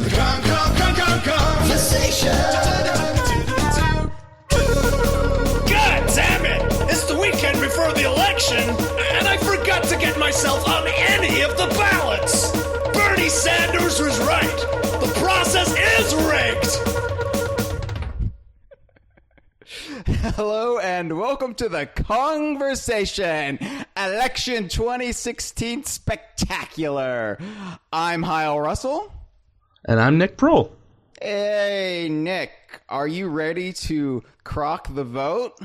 Kongversation. God damn it! It's the weekend before the election, and I forgot to get myself on any of the ballots! Bernie Sanders was right! The process is rigged! Hello and welcome to the Kongversation Election 2016 Spectacular. I'm Hyle Russell. And I'm Nick Prol. Hey, Nick, are you ready to crock the vote?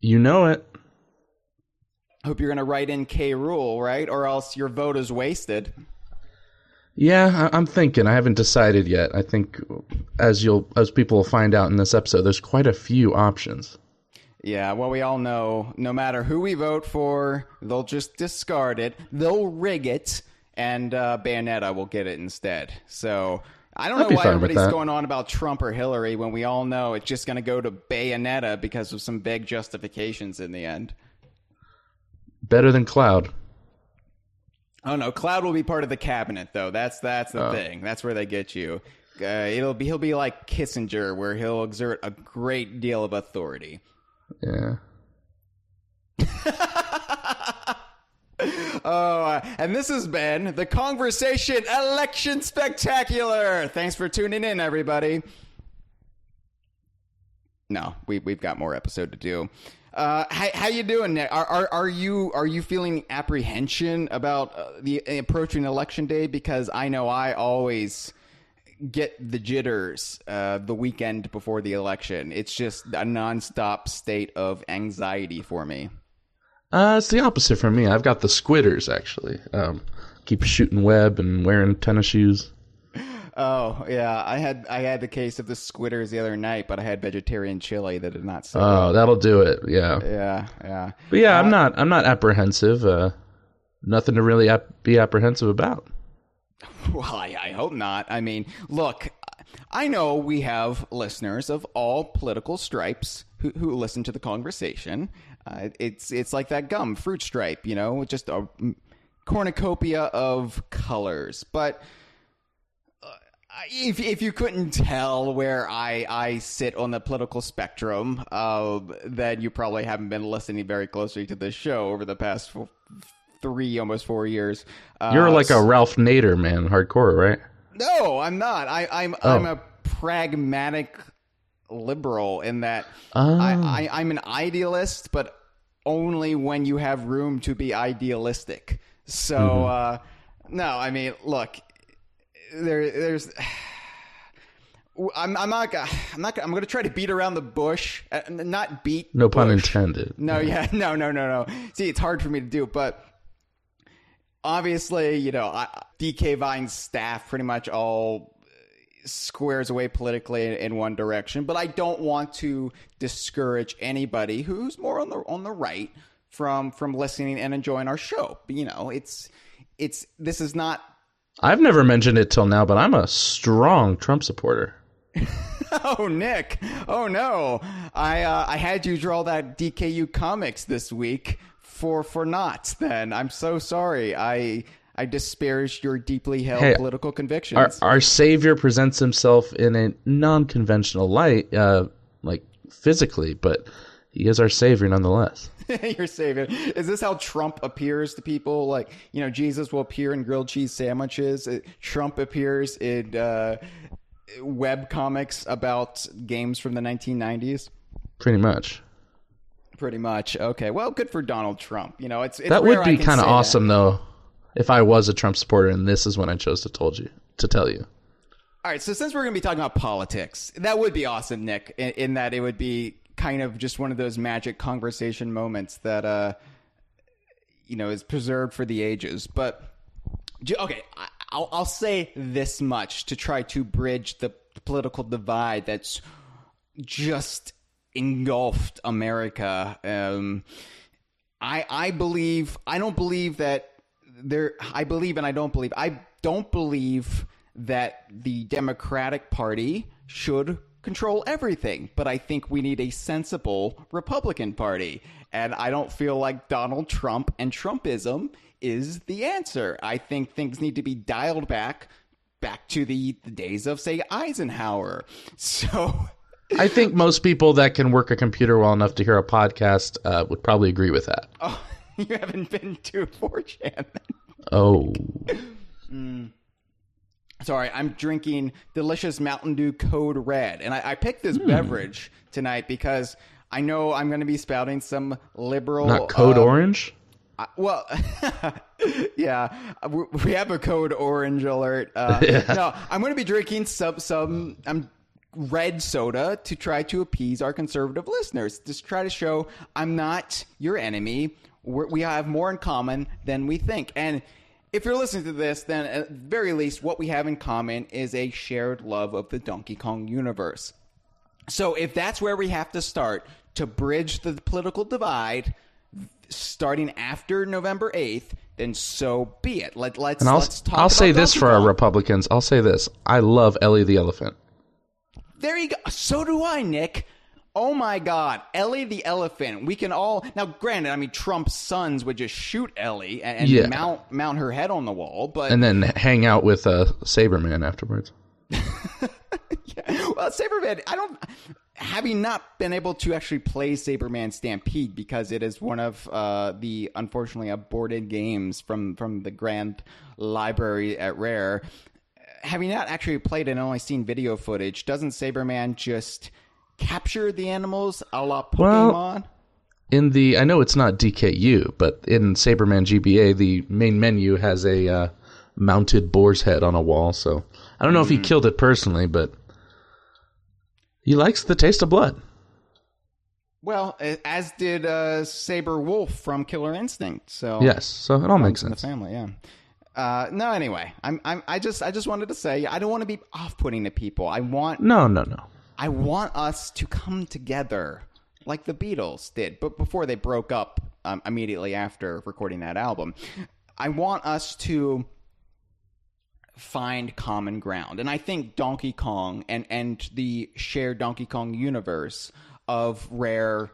You know it. Hope you're going to write in K. Rool, right? Or else your vote is wasted. Yeah, I'm thinking. I haven't decided yet. I think as people will find out in this episode, there's quite a few options. Yeah, well, we all know no matter who we vote for, they'll just discard it. They'll rig it, and Bayonetta will get it instead. So I don't know why everybody's going on about Trump or Hillary when we all know it's just going to go to Bayonetta because of some big justifications in the end. Better than Cloud. Oh no, Cloud will be part of the cabinet though. That's the thing. That's where they get you. He'll be like Kissinger, where he'll exert a great deal of authority. Yeah. And this has been the Kongversation Election Spectacular. Thanks for tuning in, everybody. No, we've got more episode to do. How you doing, Nick? Are you feeling apprehension about the approaching election day? Because I know I always get the jitters the weekend before the election. It's just a nonstop state of anxiety for me. It's the opposite for me. I've got the squitters, actually. Keep shooting web and wearing tennis shoes. Oh, yeah. I had the case of the squitters the other night, but I had vegetarian chili that did not sit Oh, well. that'll do it. Yeah. Yeah. But yeah, I'm not apprehensive. Nothing to really be apprehensive about. Well, I hope not. I mean, look, I know we have listeners of all political stripes who listen to the Kongversation. It's like that gum, Fruit Stripe, just a cornucopia of colors. But if you couldn't tell where I sit on the political spectrum, then you probably haven't been listening very closely to this show over the past almost 4 years. You're like a Ralph Nader man, hardcore, right? No, I'm not. I'm a pragmatic liberal in that I'm an idealist, but only when you have room to be idealistic. So, no, I mean, look, there's. I'm going to try to beat around the bush, not beat. No bush. pun intended. No, yeah, no. See, it's hard for me to do, but obviously, DK Vine's staff pretty much all squares away politically in one direction, but I don't want to discourage anybody who's more on the right from listening and enjoying our show. But, this is not. I've never mentioned it till now, but I'm a strong Trump supporter. Oh, Nick. Oh, no. I had you draw that DKU comics this week for naught then. I'm so sorry. I disparaged your deeply held political convictions. Our savior presents himself in a non-conventional light, like physically, but he is our savior nonetheless. Your savior. Is this how Trump appears to people? Like, Jesus will appear in grilled cheese sandwiches. Trump appears in web comics about games from the 1990s. Pretty much. Okay. Well, good for Donald Trump. It's that would be kind of awesome, though, if I was a Trump supporter, and this is when I chose to tell you. All right. So since we're going to be talking about politics, that would be awesome, Nick, in that it would be kind of just one of those magic conversation moments that, is preserved for the ages. But, okay, I'll say this much to try to bridge the political divide that's just engulfed America. I don't believe that the Democratic Party should control everything, but I think we need a sensible Republican Party. And I don't feel like Donald Trump and Trumpism is the answer. I think things need to be dialed back back to the days of, say, Eisenhower. So I think most people that can work a computer well enough to hear a podcast would probably agree with that. Oh, you haven't been to 4chan then. Oh. Sorry, I'm drinking delicious Mountain Dew Code Red. And I picked this beverage tonight because I know I'm going to be spouting some liberal... Not Code Orange? Well, yeah, we have a Code Orange alert. No, I'm going to be drinking some red soda to try to appease our conservative listeners. Just try to show I'm not your enemy. We have more in common than we think. And if you're listening to this, then at the very least, what we have in common is a shared love of the Donkey Kong universe. So if that's where we have to start to bridge the political divide, starting after November 8th, then so be it. Let's talk I'll say about this Donkey for our Kong. Republicans. I'll say this. I love Ellie the Elephant. There you go. So do I, Nick. Oh my God, Ellie the Elephant. We can all now. Granted, I mean Trump's sons would just shoot Ellie and mount her head on the wall, but And then hang out with Saberman afterwards. yeah. Well, Saberman, having not been able to actually play Saberman Stampede because it is one of the unfortunately aborted games from the Grand Library at Rare. Having not actually played it and only seen video footage, doesn't Saberman just capture the animals a la Pokemon? Well, I know it's not DKU, but in Saberman GBA, the main menu has a mounted boar's head on a wall. So I don't know if he killed it personally, but he likes the taste of blood. Well, as did Saber Wolf from Killer Instinct. So yes, so it all makes sense. In the family, yeah. No, anyway, I just wanted to say I don't want to be off-putting to people. No. I want us to come together like the Beatles did, but before they broke up immediately after recording that album. I want us to find common ground. And I think Donkey Kong and the shared Donkey Kong universe of Rare,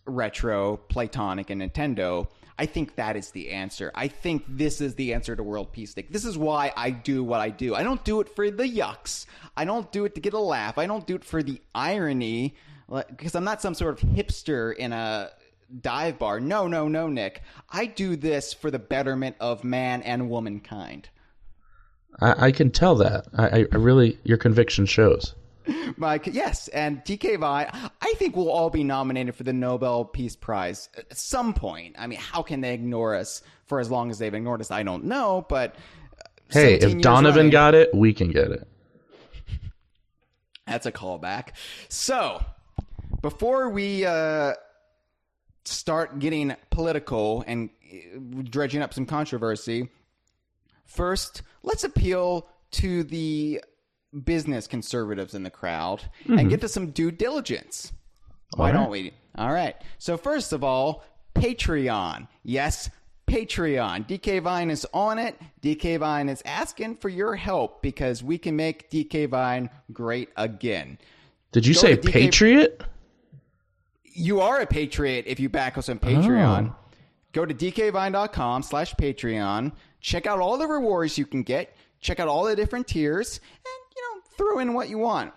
Retro, Playtonic, and Nintendo, I think that is the answer. I think this is the answer to World Peace Stick. This is why I do what I do. I don't do it for the yucks. I don't do it to get a laugh. I don't do it for the irony, because I'm not some sort of hipster in a dive bar. No, Nick. I do this for the betterment of man and womankind. I can tell that. I really, your conviction shows. Mike, yes, and DK Vi, I think we'll all be nominated for the Nobel Peace Prize at some point. I mean, how can they ignore us for as long as they've ignored us? I don't know, but hey, if Donovan got it, we can get it. That's a callback. So, before we start getting political and dredging up some controversy, first, let's appeal to the business conservatives in the crowd and get to some due diligence. Why don't we? All right. So first of all, Patreon. Yes, Patreon. DK Vine is on it. DK Vine is asking for your help because we can make DK Vine great again. Did you say Patriot? You are a patriot if you back us on Patreon. Go to dkvine.com/Patreon. Check out all the rewards you can get. Check out all the different tiers. And throw in what you want.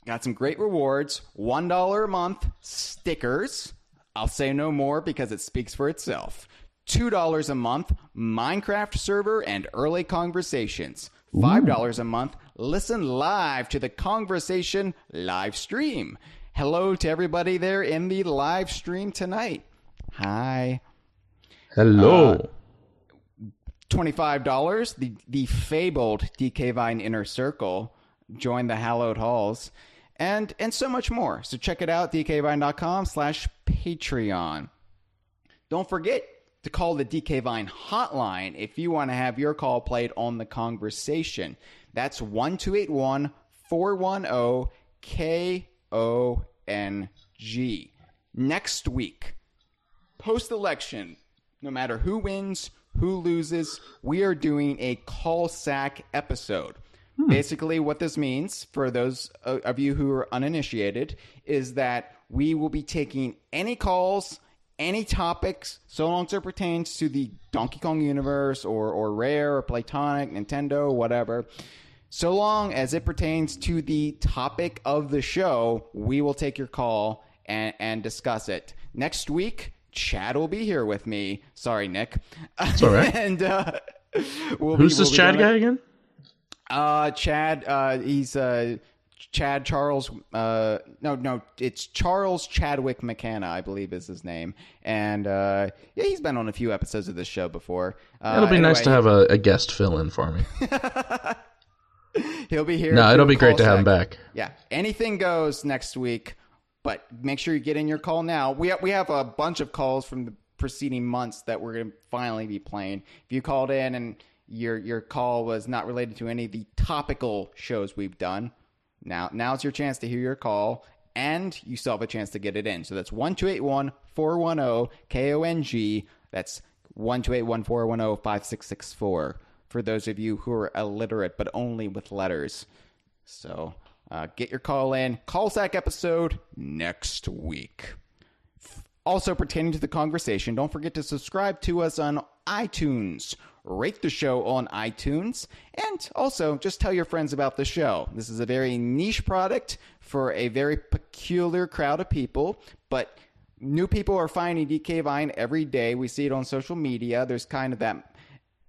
Got some great rewards. $1 a month stickers. I'll say no more because it speaks for itself. $2 a month Minecraft server and early conversations. $5 a month listen live to the Kongversation live stream. Hello to everybody there in the live stream tonight. Hi. Hello. $25, the fabled DK Vine Inner Circle. Join the hallowed halls, and so much more. So check it out, dkvine.com/Patreon. Don't forget to call the DK Vine hotline if you want to have your call played on the Kongversation. That's 1281-410-KONG. Next week, post-election, no matter who wins, who loses, we are doing a call sack episode. Basically, what this means, for those of you who are uninitiated, is that we will be taking any calls, any topics, so long as it pertains to the Donkey Kong universe or Rare or Playtonic, Nintendo, whatever. So long as it pertains to the topic of the show, we will take your call and discuss it. Next week, Chad will be here with me. Sorry, Nick. It's all right. And Who's this Chad guy again? Chad, he's Chad Charles. No, it's Charles Chadwick McKenna, I believe is his name. And yeah, he's been on a few episodes of this show before. It'll be nice to have a guest fill in for me. He'll be here. No, it'll be great to have him back. Yeah, anything goes next week, but make sure you get in your call now. We have a bunch of calls from the preceding months that we're going to finally be playing. If you called in and your call was not related to any of the topical shows we've done, now's your chance to hear your call, and you still have a chance to get it in. So that's 1-281-410-KONG. That's 1-281-410-5664. For those of you who are illiterate, but only with letters. So get your call in. Callsack episode next week. Also pertaining to the conversation, don't forget to subscribe to us on iTunes. Rate the show on iTunes. And also, just tell your friends about the show. This is a very niche product for a very peculiar crowd of people. But new people are finding DK Vine every day. We see it on social media. There's kind of that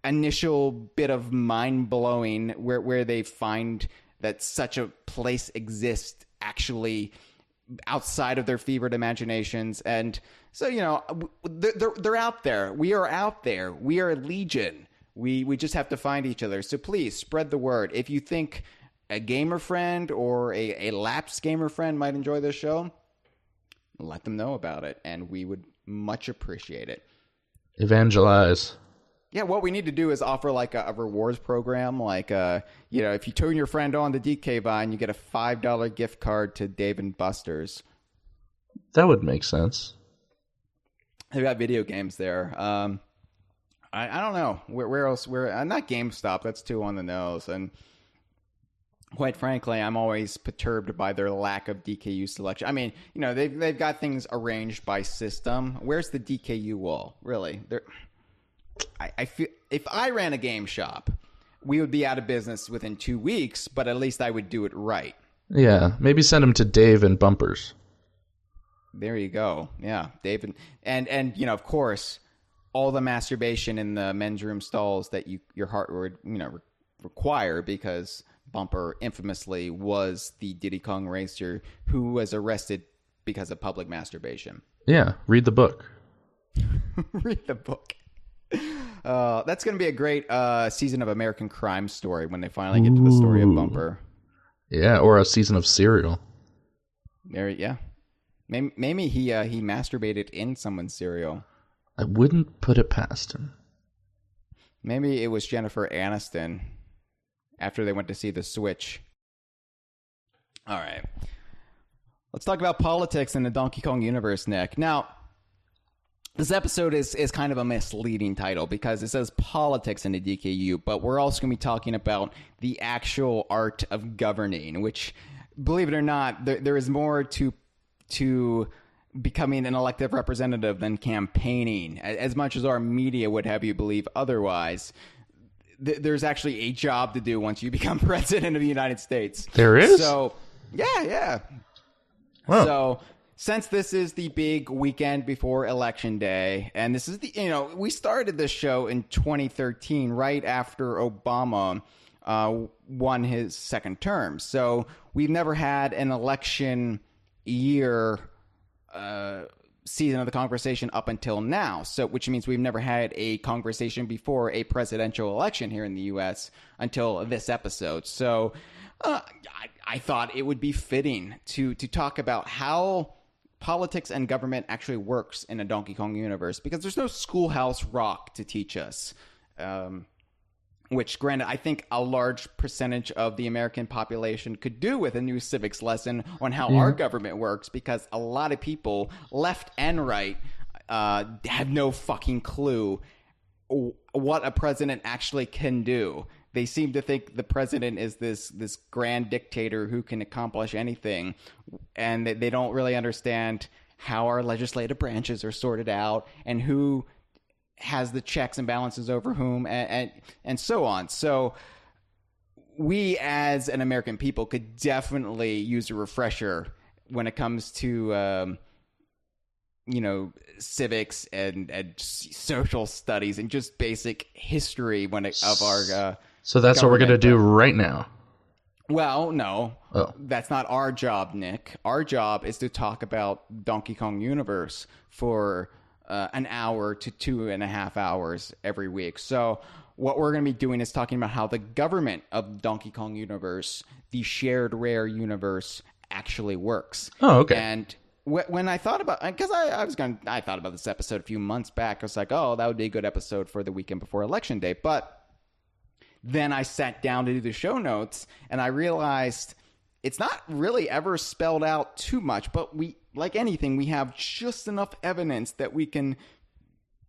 initial bit of mind-blowing where they find that such a place exists actually outside of their fevered imaginations. And so, you know, they're out there. We are out there. We are legion. We just have to find each other. So please spread the word. If you think a gamer friend or a lapsed gamer friend might enjoy this show, let them know about it, and we would much appreciate it. Evangelize. Yeah, what we need to do is offer like a rewards program. Like, you know, if you turn your friend on to DK Vine, you get a $5 gift card to Dave & Buster's. That would make sense. They've got video games there. I don't know. Where else? Not GameStop. That's too on the nose. And quite frankly, I'm always perturbed by their lack of DKU selection. I mean, you know, they've got things arranged by system. Where's the DKU wall? Really? I feel if I ran a game shop, we would be out of business within 2 weeks, but at least I would do it right. Yeah, maybe send them to Dave and Bumpers. There you go. Yeah, Dave and you know, of course, all the masturbation in the men's room stalls that your heart would, you know, require, because Bumper infamously was the Diddy Kong racer who was arrested because of public masturbation. Yeah, read the book. Read the book. That's going to be a great season of American Crime Story when they finally get to the story of Bumper. Yeah, or a season of Serial. There, yeah. Maybe he masturbated in someone's cereal. I wouldn't put it past him. Maybe it was Jennifer Aniston after they went to see The Switch. All right. Let's talk about politics in the Donkey Kong universe, Nick. Now, this episode is kind of a misleading title because it says politics in the DKU, but we're also going to be talking about the actual art of governing, which, believe it or not, there is more to becoming an elected representative than campaigning. As much as our media would have you believe otherwise, there's actually a job to do once you become president of the United States. There is? So, yeah. Wow. So, since this is the big weekend before Election Day, and this is we started this show in 2013, right after Obama won his second term. So we've never had an election year season of the Kongversation up until now. So, which means we've never had a conversation before a presidential election here in the U.S. until this episode. So I thought it would be fitting to talk about how politics and government actually works in a Donkey Kong universe, because there's no Schoolhouse Rock to teach us. Which, granted, I think a large percentage of the American population could do with a new civics lesson on how our government works, because a lot of people, left and right, have no fucking clue what a president actually can do. They seem to think the president is this grand dictator who can accomplish anything, and they don't really understand how our legislative branches are sorted out and who has the checks and balances over whom, and so on. So we as an American people could definitely use a refresher when it comes to, civics and social studies and just basic history of our. So that's what we're going to do right now. Well, no, Oh. That's not our job, Nick. Our job is to talk about Donkey Kong Universe for an hour to 2.5 hours every week. So what we're going to be doing is talking about how the government of Donkey Kong Universe, the shared Rare universe, actually works. Oh, okay. And when I thought about, because I thought about this episode a few months back. I was like, oh, that would be a good episode for the weekend before Election Day. But then I sat down to do the show notes, and I realized it's not really ever spelled out too much. But we, like anything, we have just enough evidence that we can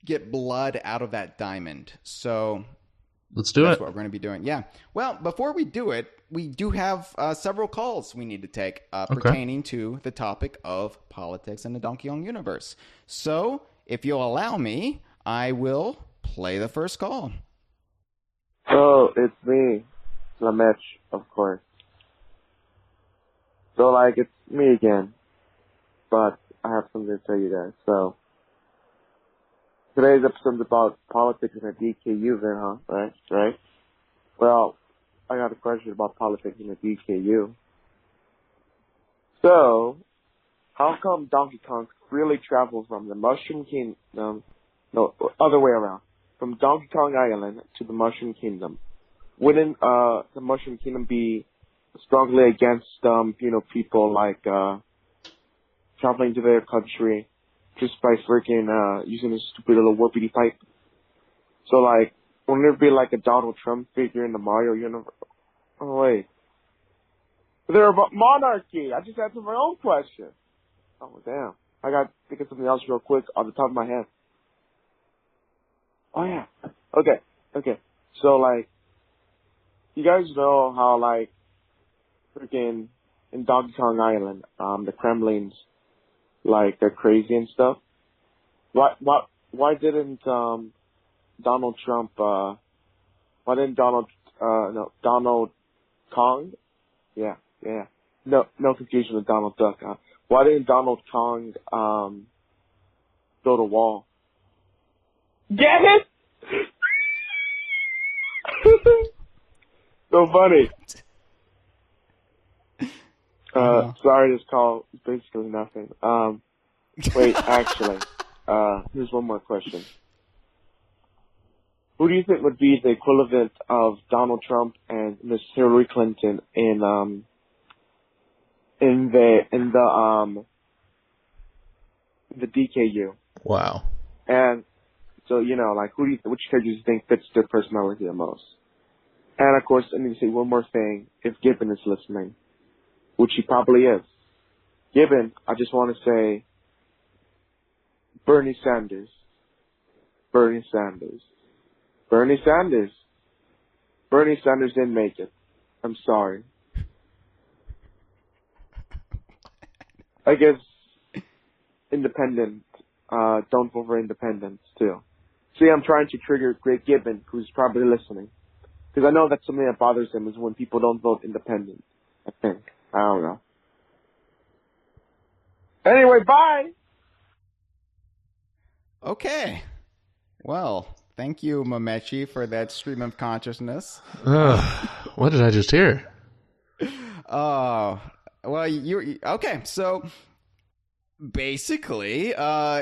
get blood out of that diamond. So let's do that's it. what we're going to be doing. Yeah. Well, before we do it, we do have several calls we need to take pertaining to the topic of politics in the Donkey Kong universe. So if you'll allow me, I will play the first call. So, it's me, Lamech, of course. So, it's me again. But I have something to tell you guys. So, today's episode is about politics in the DKU then, huh? Right? Well, I got a question about politics in the DKU. So, how come Donkey Kong really travels from the Mushroom Kingdom, no, other way around, from Donkey Kong Island to the Mushroom Kingdom? Wouldn't the Mushroom Kingdom be strongly against people traveling to their country just by freaking using this stupid little warpity pipe? So wouldn't there be a Donald Trump figure in the Mario universe? Oh wait, they're about monarchy. I just answered my own question. Oh damn, I got to think of something else real quick on the top of my head. Oh yeah. Okay. So you guys know how freaking in Donkey Kong Island, the Kremlings, they're crazy and stuff. Why didn't Donald Trump? Why didn't Donald Kong? Yeah. No confusion with Donald Duck. Why didn't Donald Kong build a wall? Get it? So funny. Sorry, this call is basically nothing. Wait, actually, here's one more question. Who do you think would be the equivalent of Donald Trump and Miss Hillary Clinton in the DKU? Wow. And so, which character do you think fits their personality the most? And of course, I need to say one more thing. If Gibbon is listening, which he probably is. Gibbon, I just want to say, Bernie Sanders. Bernie Sanders didn't make it. I'm sorry. I guess independent, don't vote for independence too. See, I'm trying to trigger Greg Gibbon, who's probably listening. Because I know that's something that bothers him is when people don't vote independent, I think. I don't know. Anyway, bye! Okay. Well, thank you, Mamechi, for that stream of consciousness. What did I just hear? Oh, well, okay. So basically,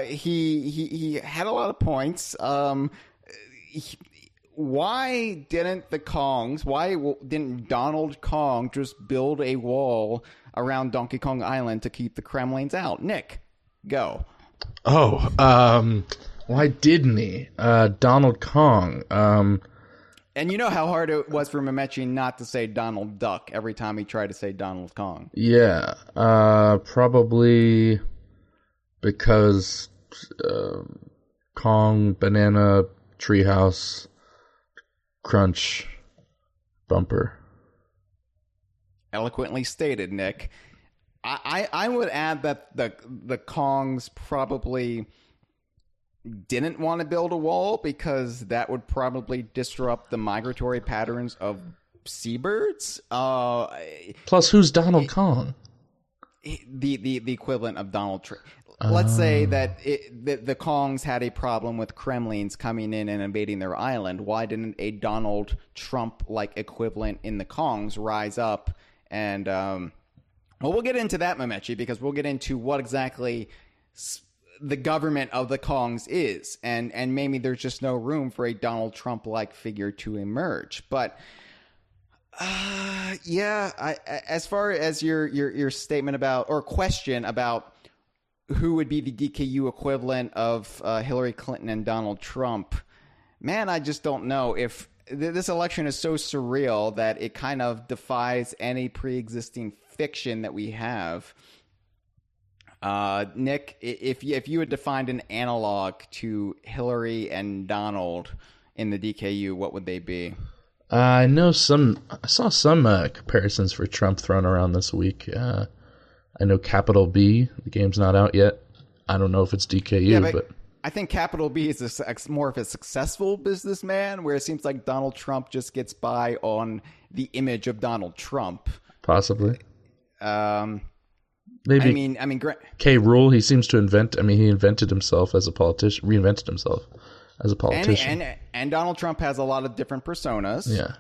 he had a lot of points. Why didn't Donald Kong just build a wall around Donkey Kong Island to keep the Kremlings out? Nick, go. Oh, why didn't he? Donald Kong. And you know how hard it was for Mamechi not to say Donald Duck every time he tried to say Donald Kong. Yeah, probably because Kong, banana, treehouse, crunch, bumper. Eloquently stated, Nick. I would add that the Kongs probably didn't want to build a wall because that would probably disrupt the migratory patterns of seabirds. Plus, who's Donald Kong? The equivalent of Donald Trump. Let's say that the Kongs had a problem with Kremlings coming in and invading their island. Why didn't a Donald Trump-like equivalent in the Kongs rise up and... well, we'll get into that, Mamechi, because we'll get into what exactly the government of the Kongs is. And maybe there's just no room for a Donald Trump-like figure to emerge. But... as far as your statement about, or question about who would be the DKU equivalent of Hillary Clinton and Donald Trump, man, I just don't know. If this election is so surreal that it kind of defies any pre-existing fiction that we have. Nick, if you had defined an analog to Hillary and Donald in the DKU, what would they be? I saw some comparisons for Trump thrown around this week. I know Capital B, the game's not out yet. I don't know if it's DKU, but I think Capital B is more of a successful businessman, where it seems like Donald Trump just gets by on the image of Donald Trump. Possibly. Maybe. I mean, K. Rool, he seems to he invented himself as a politician, reinvented himself as a politician. And Donald Trump has a lot of different personas. Yeah.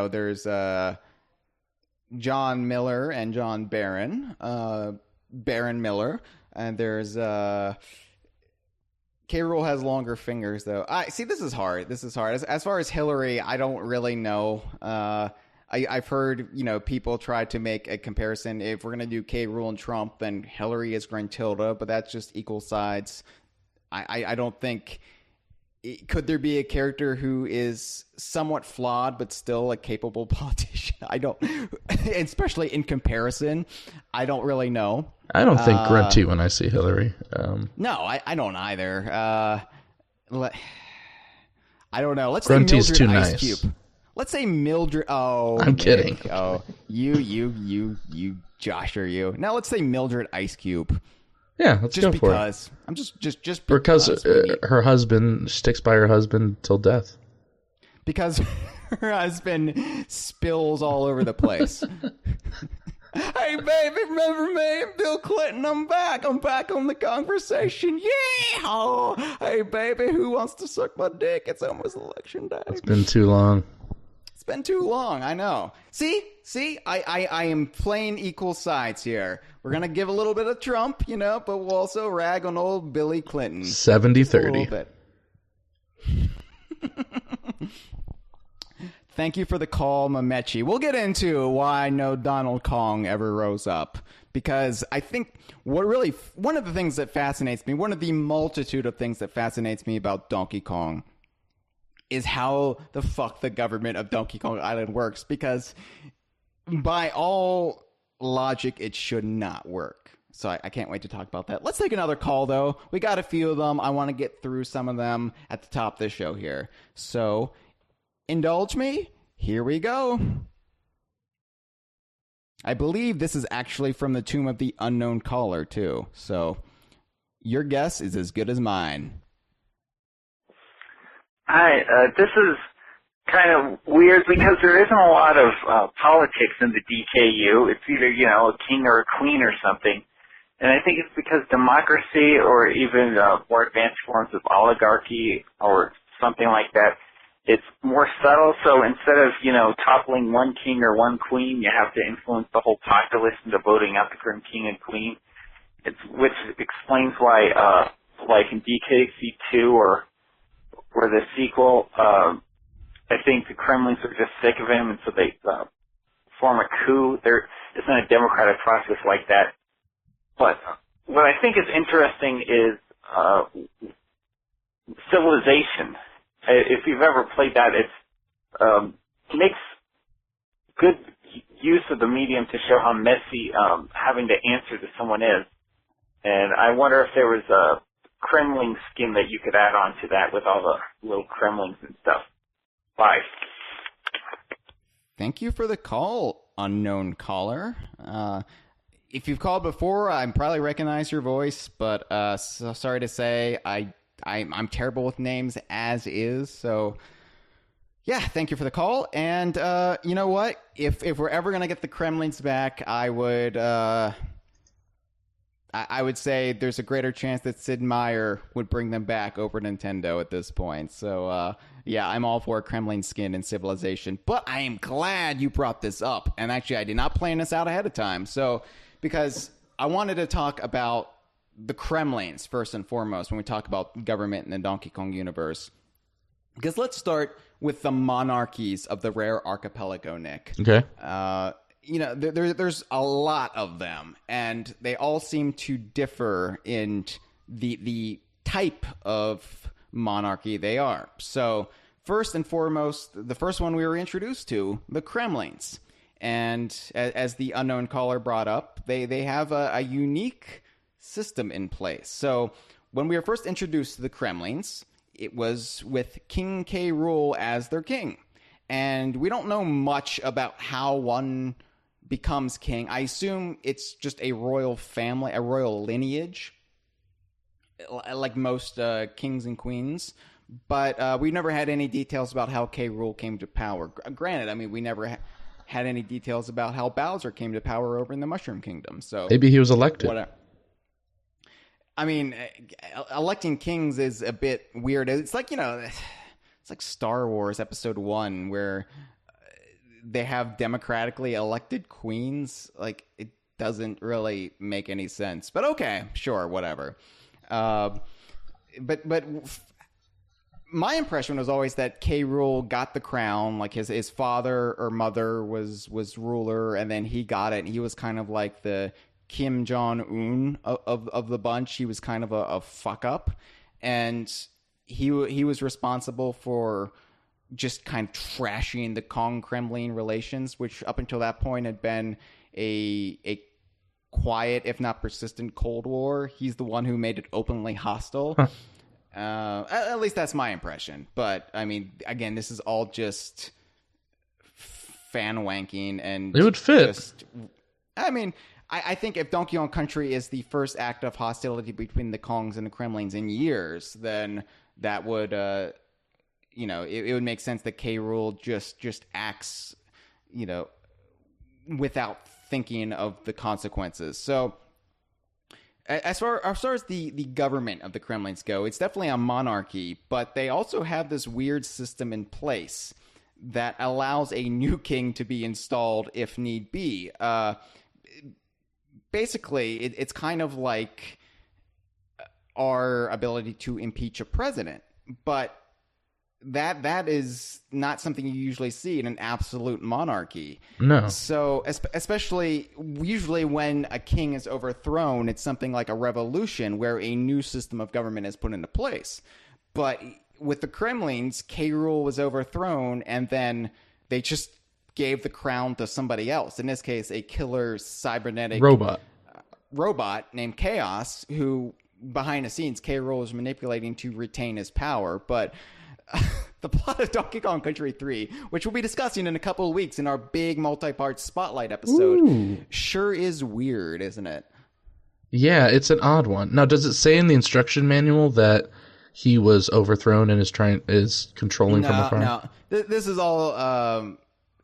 There's John Miller and John Barron, Barron Miller, and there's K. Rool has longer fingers though. See, this is hard. As far as Hillary, I don't really know. I've heard, people try to make a comparison. If we're going to do K. Rool and Trump, then Hillary is Grantilda, but that's just equal sides. I don't think... Could there be a character who is somewhat flawed but still a capable politician? I don't... Especially in comparison, I don't really know. I don't think grunty when I see Hillary. No, I don't either. I don't know. Let's Grunty's say Mildred too Ice nice. Cube. Let's say Mildred. Oh, I'm kidding. Oh, you, Josh, are you? Now let's say Mildred Ice Cube. Yeah, let's go for it. I'm just because her husband sticks by her husband till death. Because her husband spills all over the place. Hey, baby, remember me and Bill Clinton? I'm back on the Kongversation. Yeah! Oh, hey, baby, who wants to suck my dick? It's almost election day. It's been too long. It's been too long, I know. See, I am playing equal sides here. We're going to give a little bit of Trump, but we'll also rag on old Billy Clinton. 70-30. Thank you for the call, Mamechi. We'll get into why no Donald Kong ever rose up. Because I think one of the things that fascinates me, one of the multitude of things that fascinates me about Donkey Kong is how the fuck the government of Donkey Kong Island works. Because by all logic, it should not work. So I can't wait to talk about that. Let's take another call, though. We got a few of them. I want to get through some of them at the top of the show here. So indulge me. Here we go. I believe this is actually from the Tomb of the Unknown Caller, too. So your guess is as good as mine. Hi, this is kind of weird because there isn't a lot of politics in the DKU. It's either, a king or a queen or something. And I think it's because democracy or even more advanced forms of oligarchy or something like that, it's more subtle. So instead of, toppling one king or one queen, you have to influence the whole populace into voting out the current king and queen. Which explains why, like in DKU2 or the sequel, I think the Kremlings are just sick of him, and so they form a coup. There isn't a democratic process like that. But what I think is interesting is civilization. If you've ever played that, it makes good use of the medium to show how messy having to answer to someone is. And I wonder if there was a Kremling skin that you could add on to that with all the little Kremlings and stuff. Bye. Thank you for the call, unknown caller. If you've called before, I probably recognize your voice, but so sorry to say, I'm terrible with names as is. So Yeah, thank you for the call. And you know what? If we're ever gonna get the Kremlings back, I would say there's a greater chance that Sid Meier would bring them back over Nintendo at this point. So yeah, I'm all for Kremling skin and Civilization. But I am glad you brought this up. And actually, I did not plan this out ahead of time. So because I wanted to talk about the Kremlings first and foremost when we talk about government in the Donkey Kong universe. Because let's start with the monarchies of the Rare Archipelago, Nick. Okay. There's a lot of them, and they all seem to differ in the type of monarchy they are. So first and foremost, the first one we were introduced to, the Kremlings. And as the unknown caller brought up, they have a unique system in place. So when we were first introduced to the Kremlings, it was with King K. Rool as their king. And we don't know much about how one becomes king. I assume it's just a royal family, a royal lineage, like most kings and queens. But we never had any details about how K. Rool came to power. Granted, I mean, we never had any details about how Bowser came to power over in the Mushroom Kingdom. So maybe he was elected. Whatever. I mean, electing kings is a bit weird. It's like, it's like Star Wars Episode 1, where they have democratically elected queens. Like, it doesn't really make any sense. But okay, sure, whatever. But my impression was always that K. Rool got the crown. Like, his father or mother was ruler, and then he got it. And he was kind of like the Kim Jong-un of the bunch. He was kind of a fuck up, and he was responsible for just kind of trashing the Kong-Kremling relations, which up until that point had been a quiet, if not persistent, Cold War. He's the one who made it openly hostile. Huh. At least that's my impression. But I mean, again, this is all just fan wanking, and it would fit. I think if Donkey Kong Country is the first act of hostility between the Kongs and the Kremlings in years, then that would, it would make sense that K. Rool just acts, without thinking of the consequences. So, as far as the government of the Kremlings go, it's definitely a monarchy, but they also have this weird system in place that allows a new king to be installed if need be. Basically, it's kind of like our ability to impeach a president, but that is not something you usually see in an absolute monarchy. No. So, especially usually when a king is overthrown, it's something like a revolution where a new system of government is put into place. But with the Kremlings, K. Rool was overthrown, and then they just gave the crown to somebody else. In this case, a killer cybernetic robot named Chaos, who behind the scenes K. Rool is manipulating to retain his power. But the plot of Donkey Kong Country 3, which we'll be discussing in a couple of weeks in our big multi-part spotlight episode, sure is weird, isn't it? Yeah, it's an odd one. Now, does it say in the instruction manual that he was overthrown and is controlling from afar? No, this is all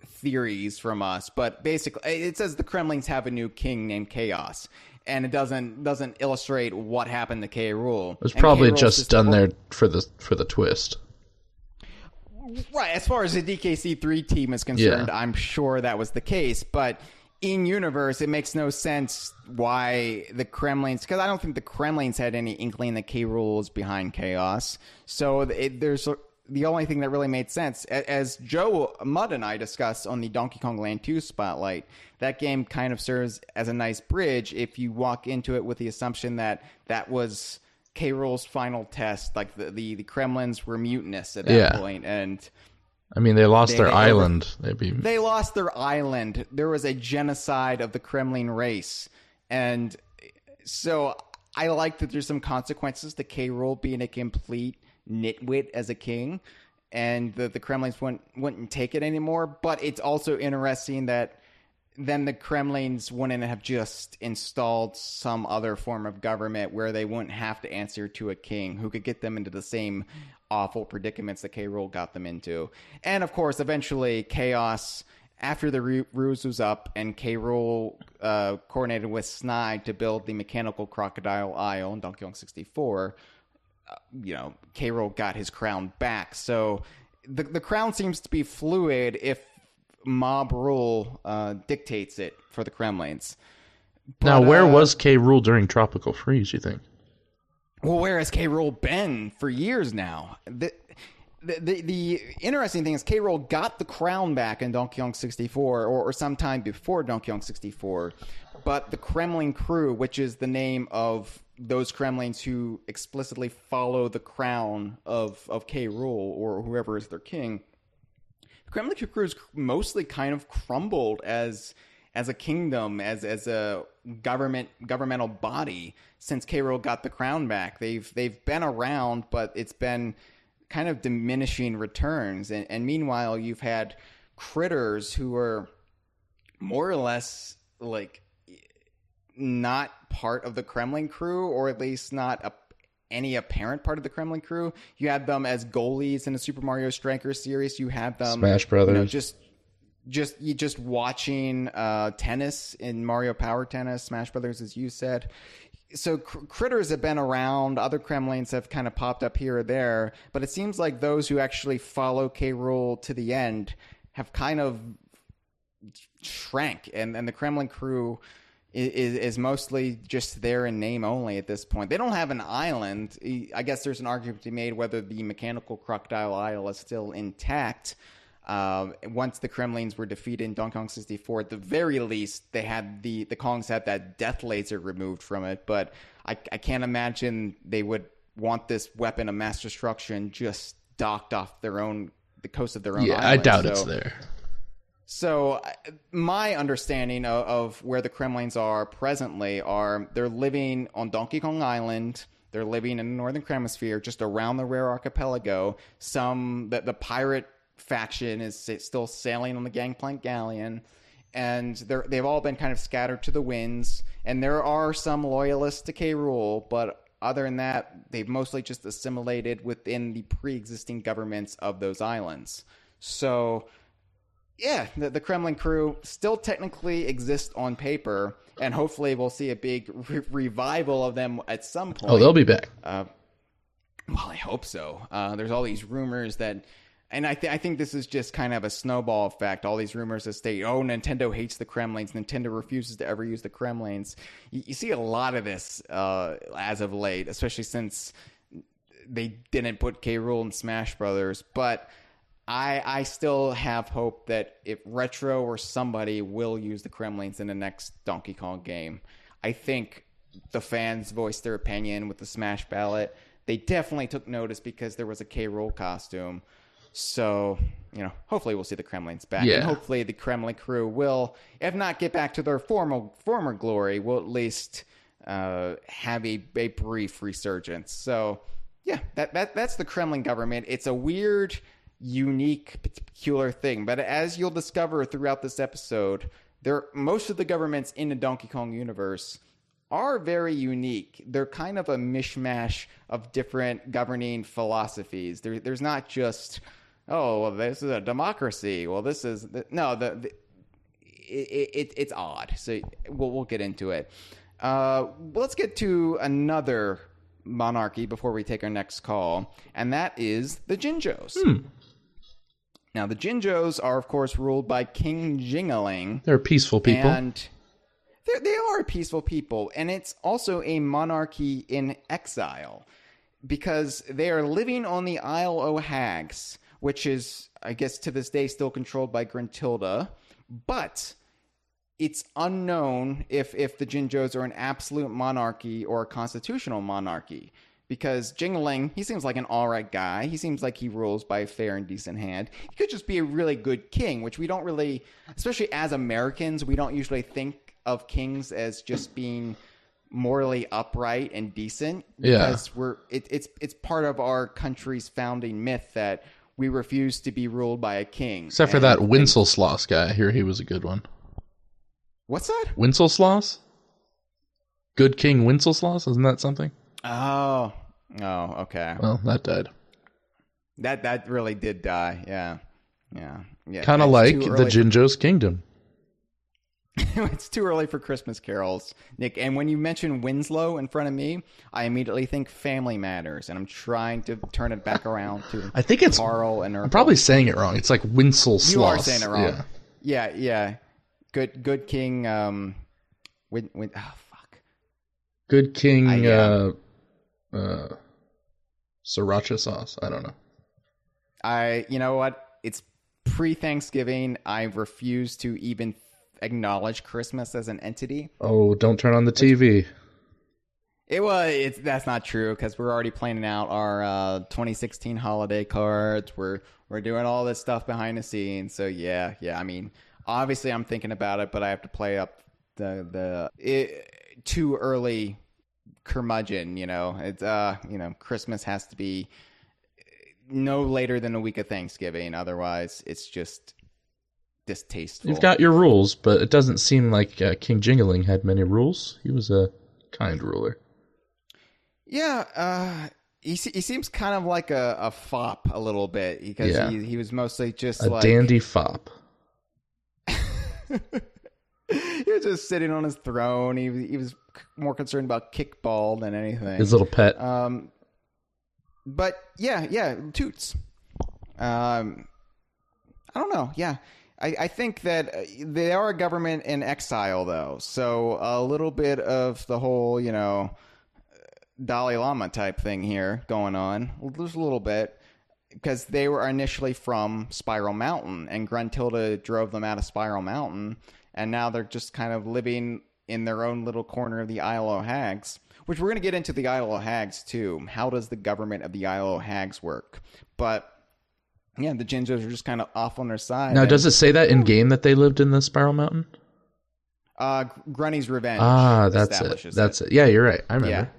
theories from us, but basically it says the Kremlings have a new king named Chaos, and it doesn't illustrate what happened to K. Rool. It was probably just done there for the twist. Right, as far as the DKC3 team is concerned, yeah. I'm sure that was the case, but in universe, it makes no sense why the Kremlings, because I don't think the Kremlings had any inkling that K. Rool was behind Chaos. So there's the only thing that really made sense, as Joe Mudd and I discussed on the Donkey Kong Land 2 Spotlight, that game kind of serves as a nice bridge if you walk into it with the assumption that was K. Rool's final test. Like the Kremlins were mutinous at that point, and I mean they lost their island. They lost their island. There was a genocide of the Kremling race, and so I like that there's some consequences to K. Rool being a complete nitwit as a king, and the Kremlings wouldn't take it anymore. But it's also interesting that then the Kremlings wouldn't have just installed some other form of government where they wouldn't have to answer to a king who could get them into the same awful predicaments that K. Rool got them into. And of course, eventually chaos after the ruse was up and K. Rool coordinated with Snide to build the mechanical crocodile Isle in Donkey Kong 64, K. Rool got his crown back. So the crown seems to be fluid if mob rule dictates it for the Kremlings. But, now, where was K. Rool during Tropical Freeze, you think? Well, where has K. Rool been for years now? The interesting thing is K. Rool got the crown back in Donkey Kong 64 or sometime before Donkey Kong 64, but the Kremling crew, which is the name of those Kremlings who explicitly follow the crown of K. Rool or whoever is their king, Kremling crew is mostly kind of crumbled as a kingdom, as a governmental body since K. Rool got the crown back. They've been around, but it's been kind of diminishing returns. And meanwhile, you've had critters who are more or less like not part of the Kremling crew, or at least not any apparent part of the Kremling crew. You had them as goalies in the Super Mario Striker series. You had them Smash Brothers. Just watching tennis in Mario Power Tennis, Smash Brothers, as you said. So critters have been around. Other Kremlings have kind of popped up here or there, but it seems like those who actually follow K. Rool to the end have kind of shrank, and the Kremling crew is mostly just there in name only at this point. They don't have an island. I guess there's an argument to be made whether the mechanical crocodile Isle is still intact. Once the Kremlings were defeated in Donkey Kong 64, at the very least, they had the Kongs had that death laser removed from it. But I can't imagine they would want this weapon of mass destruction just docked off the coast of their own island. I doubt it's there. So my understanding of where the Kremlings are presently they're living on Donkey Kong Island. They're living in the Northern Hemisphere, just around the Rare Archipelago. The pirate faction is still sailing on the Gangplank Galleon, and they've all been kind of scattered to the winds. And there are some loyalists to K. Rool, but other than that, they've mostly just assimilated within the pre-existing governments of those islands. So yeah, the Kremling crew still technically exist on paper, and hopefully we'll see a big revival of them at some point. Oh, they'll be back. Well, I hope so. There's all these rumors that, and I think this is just kind of a snowball effect. All these rumors that state, Nintendo hates the Kremlings. Nintendo refuses to ever use the Kremlings. You see a lot of this as of late, especially since they didn't put K. Rool in Smash Brothers. But I still have hope that if Retro or somebody will use the Kremlings in the next Donkey Kong game. I think the fans voiced their opinion with the Smash ballot. They definitely took notice because there was a K. Rool costume. So, hopefully we'll see the Kremlings back. Yeah. And hopefully the Kremling crew will, if not get back to their former glory, will at least have a brief resurgence. So, yeah, that's the Kremling government. It's a weird, unique, peculiar thing. But as you'll discover throughout this episode, most of the governments in the Donkey Kong universe are very unique. They're kind of a mishmash of different governing philosophies. There's not just, this is a democracy. Well, this is it's odd. So we'll get into it. Let's get to another monarchy before we take our next call, and that is the Jinjos. Now, the Jinjos are, of course, ruled by King Jingaling. They're peaceful people. And they are peaceful people. And it's also a monarchy in exile, because they are living on the Isle o' Hags, which is, I guess, to this day still controlled by Gruntilda. But it's unknown if the Jinjos are an absolute monarchy or a constitutional monarchy. Because Jingaling, he seems like an all-right guy. He seems like he rules by a fair and decent hand. He could just be a really good king, which we don't really, especially as Americans, we don't usually think of kings as just being morally upright and decent. Because it's part of our country's founding myth that we refuse to be ruled by a king. Except for that Winselslaus guy. I hear he was a good one. What's that? Wenceslaus? Good King Wenceslaus? Isn't that something? Oh, okay. Well, that died. That really did die. Yeah. Kind of like the Jinjo's Kingdom. It's too early for Christmas carols, Nick. And when you mention Winslow in front of me, I immediately think Family Matters, and I'm trying to turn it back around to I think it's Carl and Urkel. I'm probably saying it wrong. It's like Wenceslaus. You are saying it wrong. Yeah. Yeah. Good King. Oh fuck. Good King. Sriracha sauce. I don't know. You know what? It's pre-Thanksgiving. I refuse to even acknowledge Christmas as an entity. Oh, don't turn on the TV. That's not true, because we're already planning out our 2016 holiday cards. We're doing all this stuff behind the scenes. So yeah. I mean, obviously I'm thinking about it, but I have to play up the too early curmudgeon. It's Christmas has to be no later than a week of Thanksgiving. Otherwise, it's just distasteful. You've got your rules, but it doesn't seem like King Jingling had many rules. He was a kind ruler. Yeah, he seems kind of like a fop a little bit, because he was mostly just a dandy fop. He was just sitting on his throne. He was more concerned about kickball than anything. His little pet. But yeah, toots. I don't know. Yeah. I think that they are a government in exile, though. So a little bit of the whole, Dalai Lama type thing here going on. There's a little bit, because they were initially from Spiral Mountain, and Gruntilda drove them out of Spiral Mountain, and now they're just kind of living in their own little corner of the Isle of Hags, which we're going to get into the Isle of Hags, too. How does the government of the Isle of Hags work? But yeah, the Jinjos are just kind of off on their side. Now, does it say that in game that they lived in the Spiral Mountain? Grunny's Revenge. That's it. That's it. Yeah, you're right. I remember.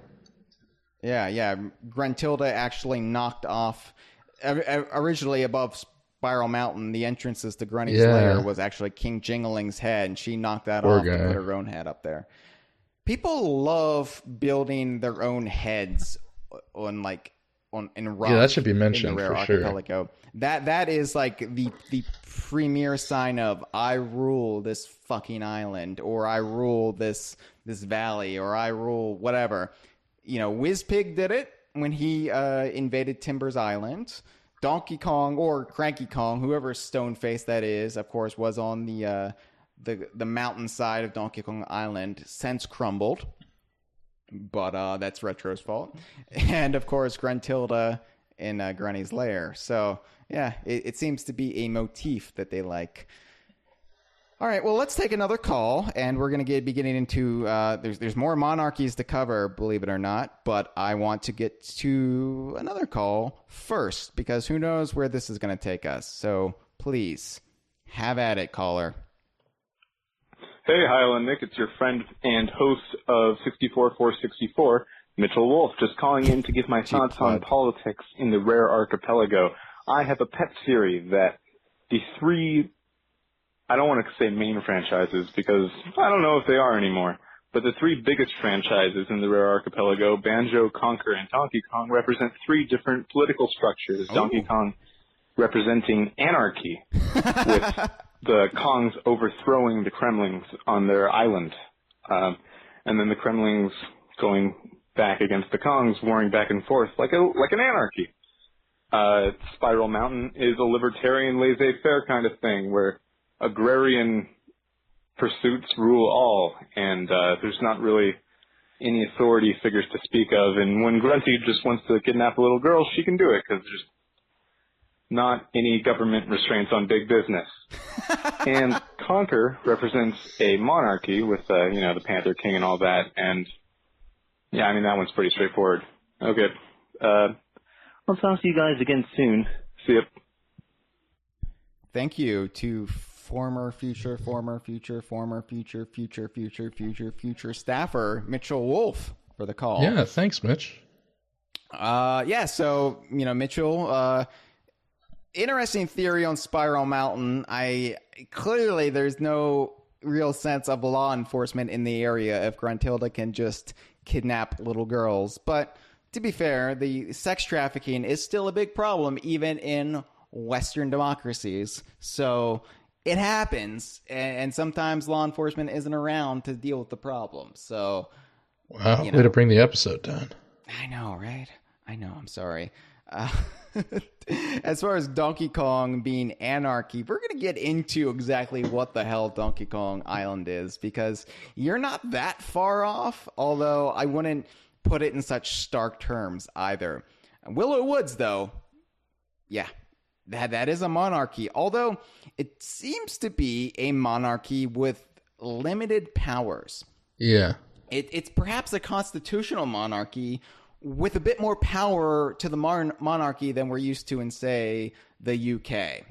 Yeah. Gruntilda actually knocked off. Originally above Spiral Mountain, the entrances to Grunny's lair was actually King Jingling's head, and she knocked that off and put her own head up there. People love building their own heads in rock. Yeah, that should be mentioned in the Rare Archipelago. Sure. That is like the premier sign of I rule this fucking island, or I rule this valley, or I rule whatever. Wizpig did it when he invaded Timber's Island. Donkey Kong, or Cranky Kong, whoever stone-faced that is, of course, was on the mountainside of Donkey Kong Island, since crumbled. But that's Retro's fault. And, of course, Gruntilda in Grunny's lair. So, yeah, it seems to be a motif that they like. All right, well, let's take another call, and we're going to be getting into there's more monarchies to cover, believe it or not, but I want to get to another call first, because who knows where this is going to take us. So please, have at it, caller. Hey, Hyle and Nick, it's your friend and host of 64464, Mitchell Wolf, just calling in to give my thoughts on politics in the Rare Archipelago. I have a pet theory that the three, I don't want to say main franchises because I don't know if they are anymore, but the three biggest franchises in the Rare Archipelago, Banjo, Conquer, and Donkey Kong, represent three different political structures. Donkey Kong representing anarchy, with the Kongs overthrowing the Kremlings on their island, and then the Kremlings going back against the Kongs, warring back and forth like an anarchy. Spiral Mountain is a libertarian, laissez-faire kind of thing, where agrarian pursuits rule all, and there's not really any authority figures to speak of. And when Grunty just wants to kidnap a little girl, she can do it, because there's not any government restraints on big business. And Conquer represents a monarchy with, the Panther King and all that. And, yeah, I mean, that one's pretty straightforward. Okay. I'll talk to you guys again soon. See ya. Thank you to former future staffer Mitchell Wolf for the call. Yeah, thanks, Mitch. So, Mitchell, interesting theory on Spiral Mountain. Clearly there's no real sense of law enforcement in the area if Gruntilda can just kidnap little girls. But to be fair, the sex trafficking is still a big problem even in Western democracies. So it happens, and sometimes law enforcement isn't around to deal with the problem. So, wow, way to bring the episode down. I know, right? I know, I'm sorry. As far as Donkey Kong being anarchy, we're going to get into exactly what the hell Donkey Kong Island is, because you're not that far off, although I wouldn't put it in such stark terms either. Willow Woods, though, yeah, that is a monarchy, although it seems to be a monarchy with limited powers. Yeah. It's perhaps a constitutional monarchy with a bit more power to the monarchy than we're used to in, say, the UK.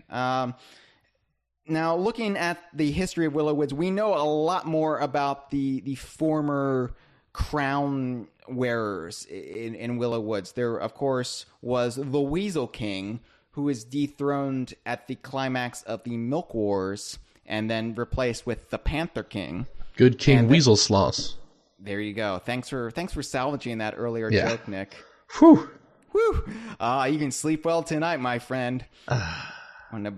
Now, looking at the history of Willow Woods, we know a lot more about the former crown wearers in Willow Woods. There, of course, was the Weasel King, who was dethroned at the climax of the Milk Wars and then replaced with the Panther King. Good King Weasel Sloss. There you go. Thanks for salvaging that earlier joke, Nick. Whew. Whew. You can sleep well tonight, my friend. On a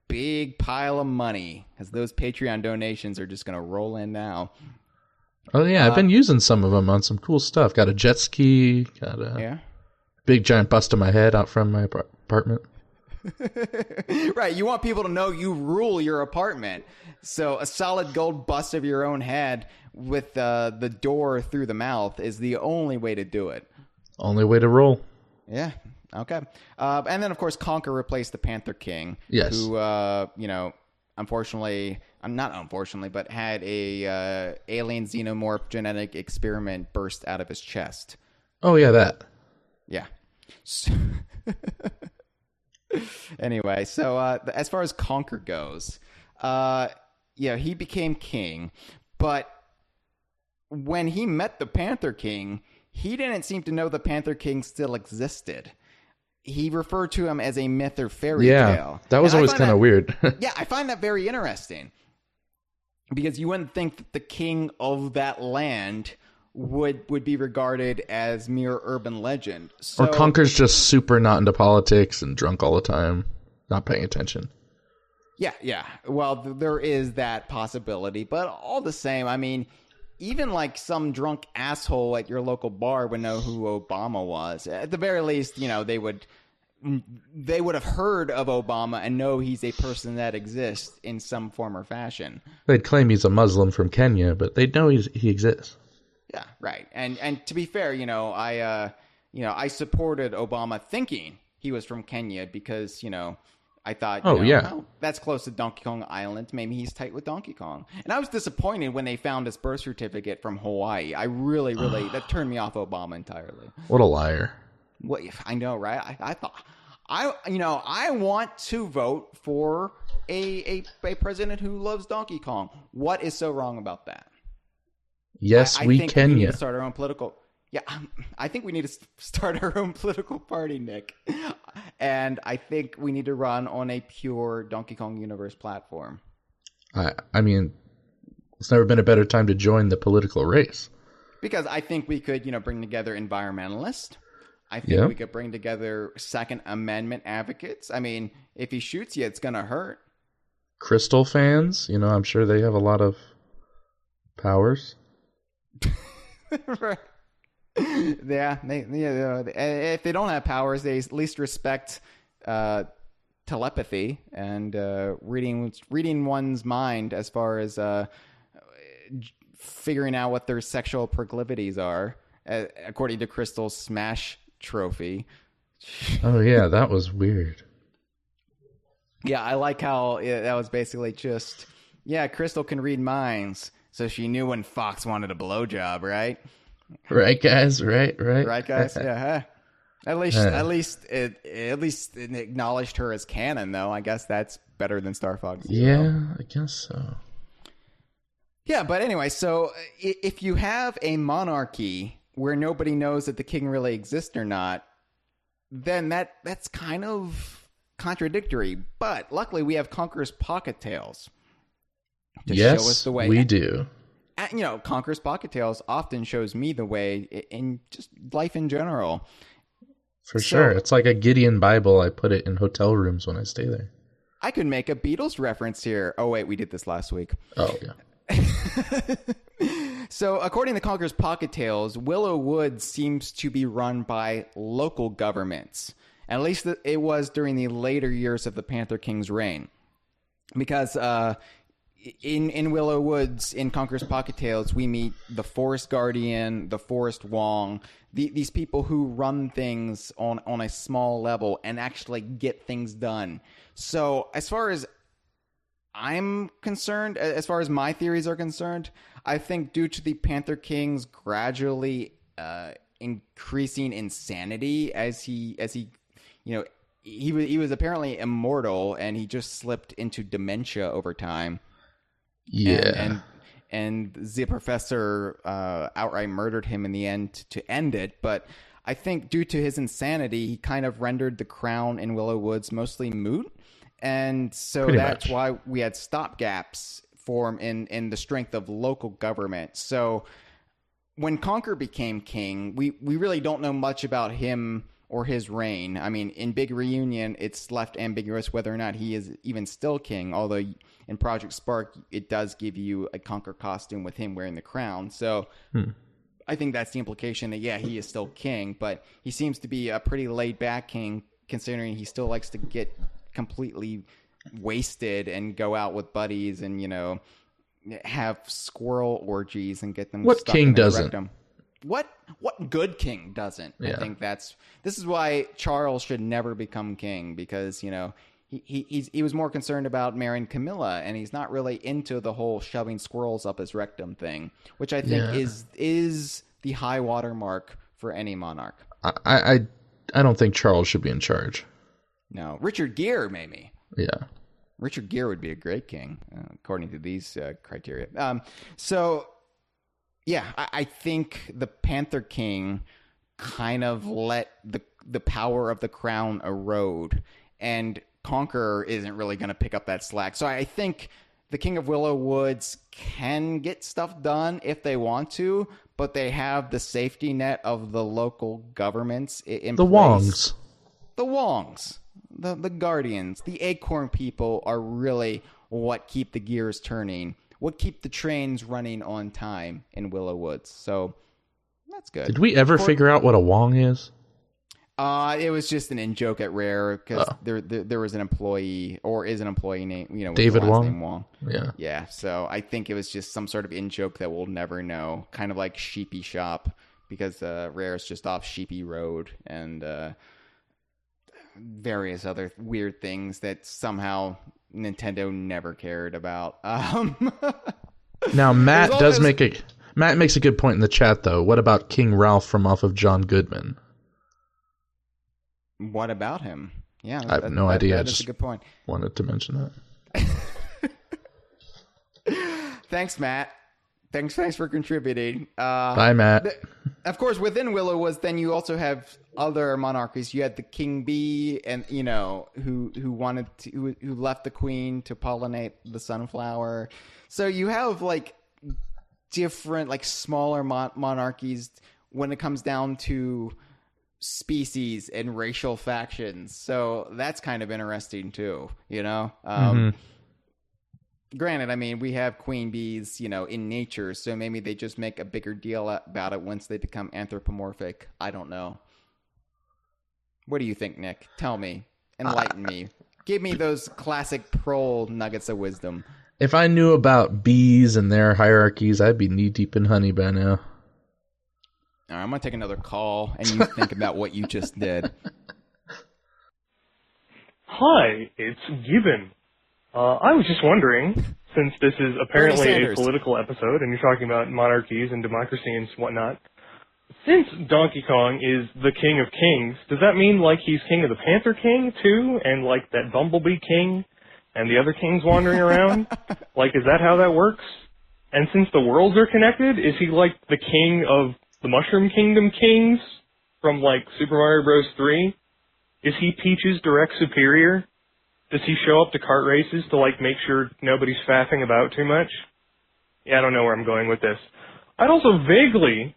big pile of money, because those Patreon donations are just going to roll in now. Oh, yeah. I've been using some of them on some cool stuff. Got a jet ski. Got a big giant bust of my head out from my apartment. Right. You want people to know you rule your apartment. So a solid gold bust of your own head with the door through the mouth is the only way to do it. Only way to roll. Yeah. Okay. And then, of course, Conker replaced the Panther King. Yes. Who, unfortunately, not unfortunately, but had a alien xenomorph genetic experiment burst out of his chest. Oh, yeah, that. Yeah. Anyway, so as far as Conker goes, he became king, but when he met the Panther King, he didn't seem to know the Panther King still existed. He referred to him as a myth or fairy tale. That was always kind of weird. Yeah, I find that very interesting, because you wouldn't think that the king of that land would be regarded as mere urban legend. So, or Conker's just super not into politics and drunk all the time, not paying attention. Yeah. Well, there is that possibility, but all the same, I mean, even like some drunk asshole at your local bar would know who Obama was. At the very least, they would have heard of Obama and know he's a person that exists in some form or fashion. They'd claim he's a Muslim from Kenya, but they'd know he exists. Yeah, right. And to be fair, I supported Obama thinking he was from Kenya because, I thought, that's close to Donkey Kong Island. Maybe he's tight with Donkey Kong. And I was disappointed when they found his birth certificate from Hawaii. I really, that turned me off Obama entirely. What a liar. Well, I know, right? I thought, I want to vote for a president who loves Donkey Kong. What is so wrong about that? Yes, I think can. We need to start our own political. Yeah, I think we need to start our own political party, Nick. And I think we need to run on a pure Donkey Kong Universe platform. I mean, it's never been a better time to join the political race. Because I think we could, bring together environmentalists. I think we could bring together Second Amendment advocates. I mean, if he shoots you, it's going to hurt. Crystal fans, I'm sure they have a lot of powers. Right. Yeah, if they don't have powers, they at least respect telepathy and reading one's mind as far as figuring out what their sexual proclivities are, according to Crystal's Smash trophy. Oh yeah, that was weird. Yeah, I like how that was basically just, Crystal can read minds, so she knew when Fox wanted a blowjob, right? Right, guys. Right. Right, guys. Yeah. At least it acknowledged her as canon, though. I guess that's better than Star Fox Zero. Yeah, I guess so. Yeah, but anyway, so if you have a monarchy where nobody knows that the king really exists or not, then that's kind of contradictory. But luckily, we have Conker's Pocket Tales. to show us the way. We do. And, Conqueror's Pocket Tales often shows me the way in just life in general. For sure. It's like a Gideon Bible. I put it in hotel rooms when I stay there. I could make a Beatles reference here. Oh, wait, we did this last week. Oh, yeah. So, according to Conqueror's Pocket Tales, Willow Woods seems to be run by local governments. At least it was during the later years of the Panther King's reign. Because in Willow Woods, in Conqueror's Pocket Tales, we meet the Forest Guardian, the Forest Wong, these people who run things on a small level and actually get things done. So as far as I'm concerned, as far as my theories are concerned, I think due to the Panther King's gradually increasing insanity as he he was apparently immortal and he just slipped into dementia over time. Yeah. And the professor outright murdered him in the end to end it. But I think due to his insanity, he kind of rendered the crown in Willow Woods mostly moot. And so Pretty that's much. why we had stopgaps form in the strength of local government. So when Conqueror became king, we really don't know much about him or his reign. I mean, in Big Reunion, it's left ambiguous whether or not he is even still king, although in Project Spark, it does give you a Conqueror costume with him wearing the crown. So I think that's the implication that, yeah, he is still king, but he seems to be a pretty laid-back king, considering he still likes to get completely wasted and go out with buddies and, have squirrel orgies and get them What stuck king in their doesn't? rectum. What good king doesn't? Yeah. I think this is why Charles should never become king, because he was more concerned about marrying Camilla, and he's not really into the whole shoving squirrels up his rectum thing, which I think is the high water mark for any monarch. I don't think Charles should be in charge. No, Richard Gere maybe. Yeah. Richard Gere would be a great king, according to these criteria. So, yeah, I think the Panther King kind of let the power of the crown erode, and Conqueror isn't really going to pick up that slack. So I think the King of Willow Woods can get stuff done if they want to, but they have the safety net of the local governments in The place. Wongs. The Wongs. The Guardians, the Acorn people are really what keep the gears turning, what keep the trains running on time in Willow Woods. So that's good. Did we ever figure out what a Wong is? It was just an in-joke at Rare because there was an employee, or is an employee named, with David the last Wong? name Wong. Yeah. Yeah, so I think it was just some sort of in-joke that we'll never know, kind of like Sheepy Shop, because Rare is just off Sheepy Road, and various other weird things that somehow Nintendo never cared about. Now, Matt There's Matt makes a good point in the chat, though. What about King Ralph from off of John Goodman? What about him? Yeah, I have no idea. That is Just a good point. wanted to mention that. Thanks, Matt. Thanks for contributing. Bye, Matt. Of course, within Willow Woods, then you also have other monarchies. You had the King Bee, and who left the queen to pollinate the sunflower. So you have like different, like smaller monarchies when it comes down to species and racial factions. So that's kind of interesting too. Granted, I mean, we have queen bees, in nature, so maybe they just make a bigger deal about it once they become anthropomorphic. I don't know. What do you think, Nick? Tell me. Enlighten me. Give me those classic Prol nuggets of wisdom. If I knew about bees and their hierarchies, I'd be knee-deep in honey by now. All right, I'm going to take another call, and you think about what you just did. Hi, it's Gibbon. I was just wondering, since this is apparently a political episode and you're talking about monarchies and democracy and whatnot, since Donkey Kong is the king of kings, does that mean like he's king of the Panther King too, and like that Bumblebee King and the other kings wandering around? Like, is that how that works? And since the worlds are connected, is he like the king of the Mushroom Kingdom kings from like Super Mario Bros. 3? Is he Peach's direct superior? Does he show up to kart races to, like, make sure nobody's faffing about too much? Yeah, I don't know where I'm going with this. I'd also vaguely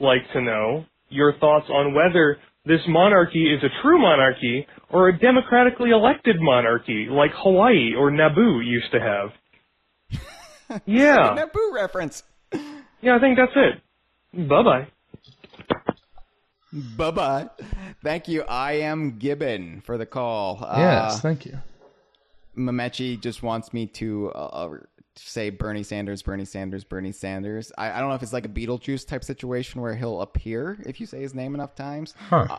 like to know your thoughts on whether this monarchy is a true monarchy or a democratically elected monarchy like Hawaii or Naboo used to have. Yeah. Like a Naboo reference. Yeah, I think that's it. Bye-bye. Bye-bye. Thank you, I am Gibbon, for the call. Yes, thank you. Mamechi just wants me to say Bernie Sanders, Bernie Sanders, Bernie Sanders. I don't know if it's like a Beetlejuice type situation where he'll appear if you say his name enough times. Huh.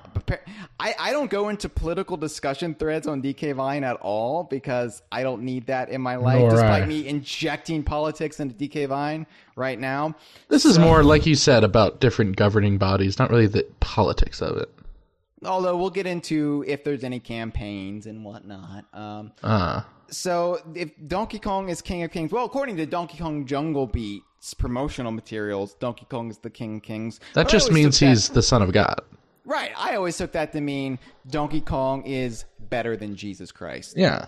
I don't go into political discussion threads on DK Vine at all because I don't need that in my life, Nor despite I. me injecting politics into DK Vine right now. This is more, like you said, about different governing bodies, not really the politics of it. Although we'll get into if there's any campaigns and whatnot. So if Donkey Kong is King of Kings, well, according to Donkey Kong Jungle Beat's promotional materials, Donkey Kong is the King of Kings. That just means he's the son of God. Right. I always took that to mean Donkey Kong is better than Jesus Christ. Yeah.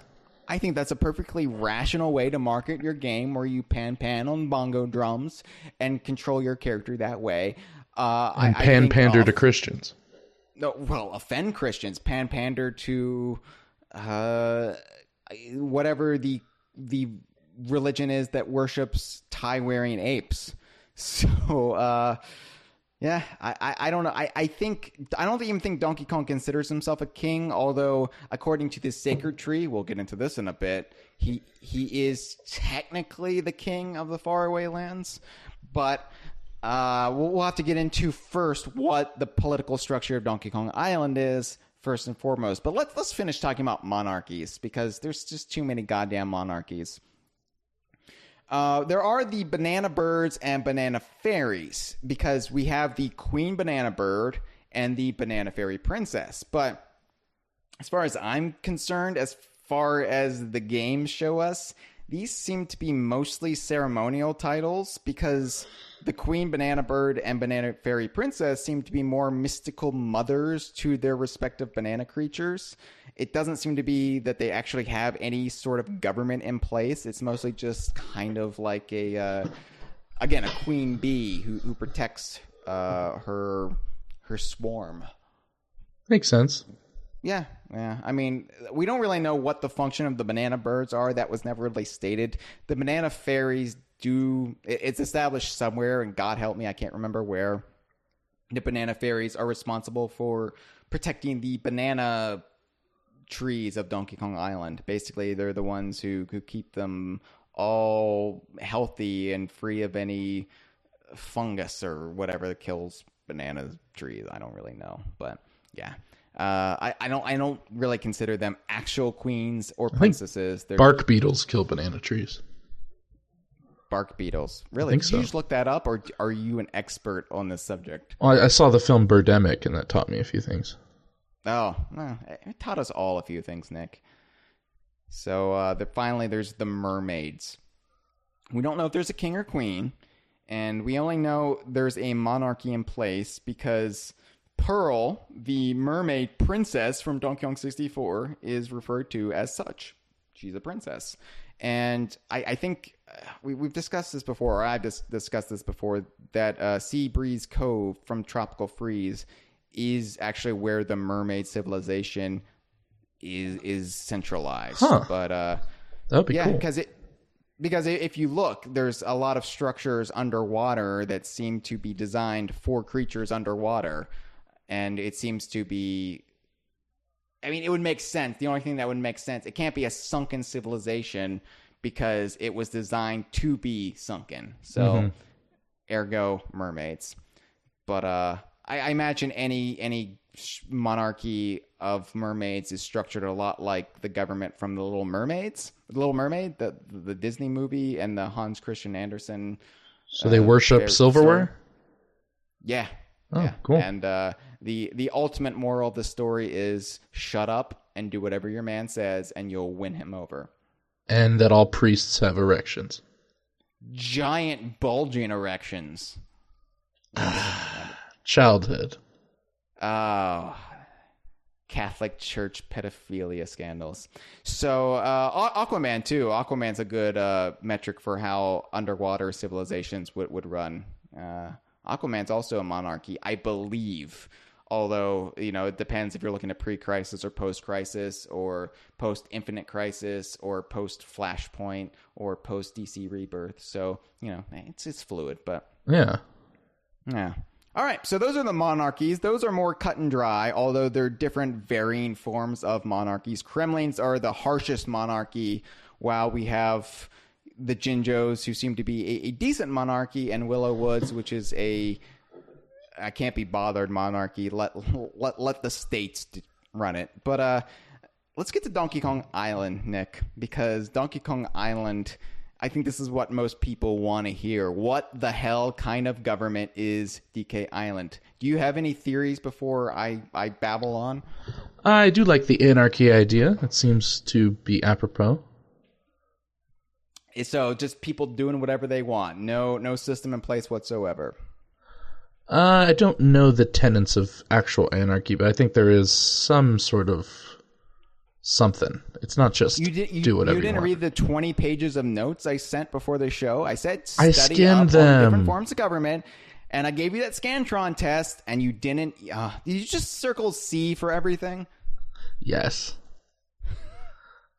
I think that's a perfectly rational way to market your game where you pan on bongo drums and control your character that way. And pander to Christians. No, well, offend Christians, pander to whatever the religion is that worships tie-wearing apes. So, yeah, I don't know. I don't even think Donkey Kong considers himself a king, although according to this sacred tree, we'll get into this in a bit, he is technically the king of the Faraway lands, but we'll have to get into first what the political structure of Donkey Kong Island is, first and foremost. But let's finish talking about monarchies, because there's just too many goddamn monarchies. There are the banana birds and banana fairies, because we have the Queen Banana Bird and the Banana Fairy Princess. But as far as I'm concerned, as far as the games show us, these seem to be mostly ceremonial titles, because the Queen Banana Bird and Banana Fairy Princess seem to be more mystical mothers to their respective banana creatures. It doesn't seem to be that they actually have any sort of government in place. It's mostly just kind of like a queen bee who protects her swarm. Makes sense. Yeah. I mean, we don't really know what the function of the banana birds are. That was never really stated. The banana fairies it's established somewhere, and God help me, I can't remember where. The banana fairies are responsible for protecting the banana trees of Donkey Kong Island. Basically, they're the ones who keep them all healthy and free of any fungus or whatever that kills banana trees. I don't really know, but yeah. I don't really consider them actual queens or princesses. They're bark beetles kill banana trees. Bark beetles. Really? I think Did so. you just look that up, or are you an expert on this subject? Well, I saw the film Birdemic, and that taught me a few things. Oh, well, it taught us all a few things, Nick. So finally, there's the mermaids. We don't know if there's a king or queen, and we only know there's a monarchy in place because Prol, the mermaid princess from Donkey Kong 64, is referred to as such. She's a princess. And I think we've discussed this before, or I've discussed this before, that Sea Breeze Cove from Tropical Freeze is actually where the mermaid civilization is centralized. Huh. But that would be cool. Because if you look, there's a lot of structures underwater that seem to be designed for creatures underwater. And it seems to be... I mean, it would make sense. The only thing that would make sense, it can't be a sunken civilization because it was designed to be sunken. So, ergo, mermaids. But I imagine any monarchy of mermaids is structured a lot like the government from The Little Mermaids. The Little Mermaid, the Disney movie, and the Hans Christian Andersen. So they worship silverware? Story. Yeah. Oh, yeah. cool. And the ultimate moral of the story is shut up and do whatever your man says, and you'll win him over. And that all priests have erections. Giant bulging erections. Childhood. Oh. Catholic Church pedophilia scandals. So Aquaman too. Aquaman's a good metric for how underwater civilizations would run. Aquaman's also a monarchy, I believe. Although, it depends if you're looking at pre-crisis or post-crisis or post-Infinite Crisis or post-Flashpoint or post-DC Rebirth. So, it's fluid, but... Yeah. Yeah. All right, so those are the monarchies. Those are more cut and dry, although they're different varying forms of monarchies. Kremlings are the harshest monarchy, while we have the Jinjos, who seem to be a decent monarchy, and Willow Woods, which is I can't be bothered monarchy. Let the states run it. But let's get to Donkey Kong Island, Nick, because Donkey Kong Island, I think this is what most people want to hear. What the hell kind of government is DK Island? Do you have any theories before I babble on? I do like the anarchy idea. It seems to be apropos. So just people doing whatever they want. No system in place whatsoever. I don't know the tenets of actual anarchy, but I think there is some sort of something. It's not just do whatever you want. You didn't read the 20 pages of notes I sent before the show? I said I study skimmed up them. on different forms of government, and I gave you that Scantron test, and you didn't. Did you just circle C for everything? Yes.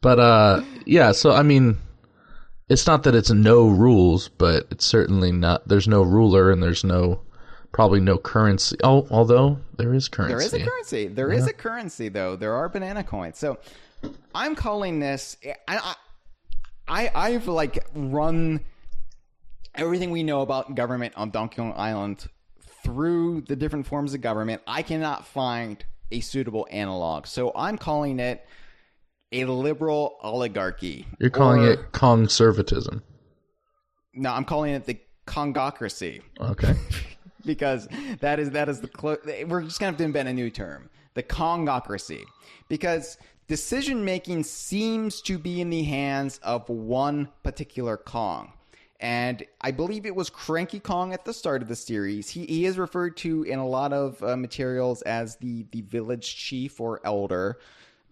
But, yeah, so, I mean, it's not that it's no rules, but it's certainly not. There's no ruler, and there's probably no currency. Oh, although there is currency. There is a currency. There is a currency, though. There are banana coins. So I'm calling this. I've run everything we know about government on Donkey Kong Island through the different forms of government. I cannot find a suitable analog. So I'm calling it a liberal oligarchy. You're calling it Kongservatism. No, I'm calling it the Kongocracy. Okay. Because that is we're just gonna have to invent a new term, the Kongocracy, because decision making seems to be in the hands of one particular Kong, and I believe it was Cranky Kong at the start of the series. He is referred to in a lot of materials as the village chief or elder.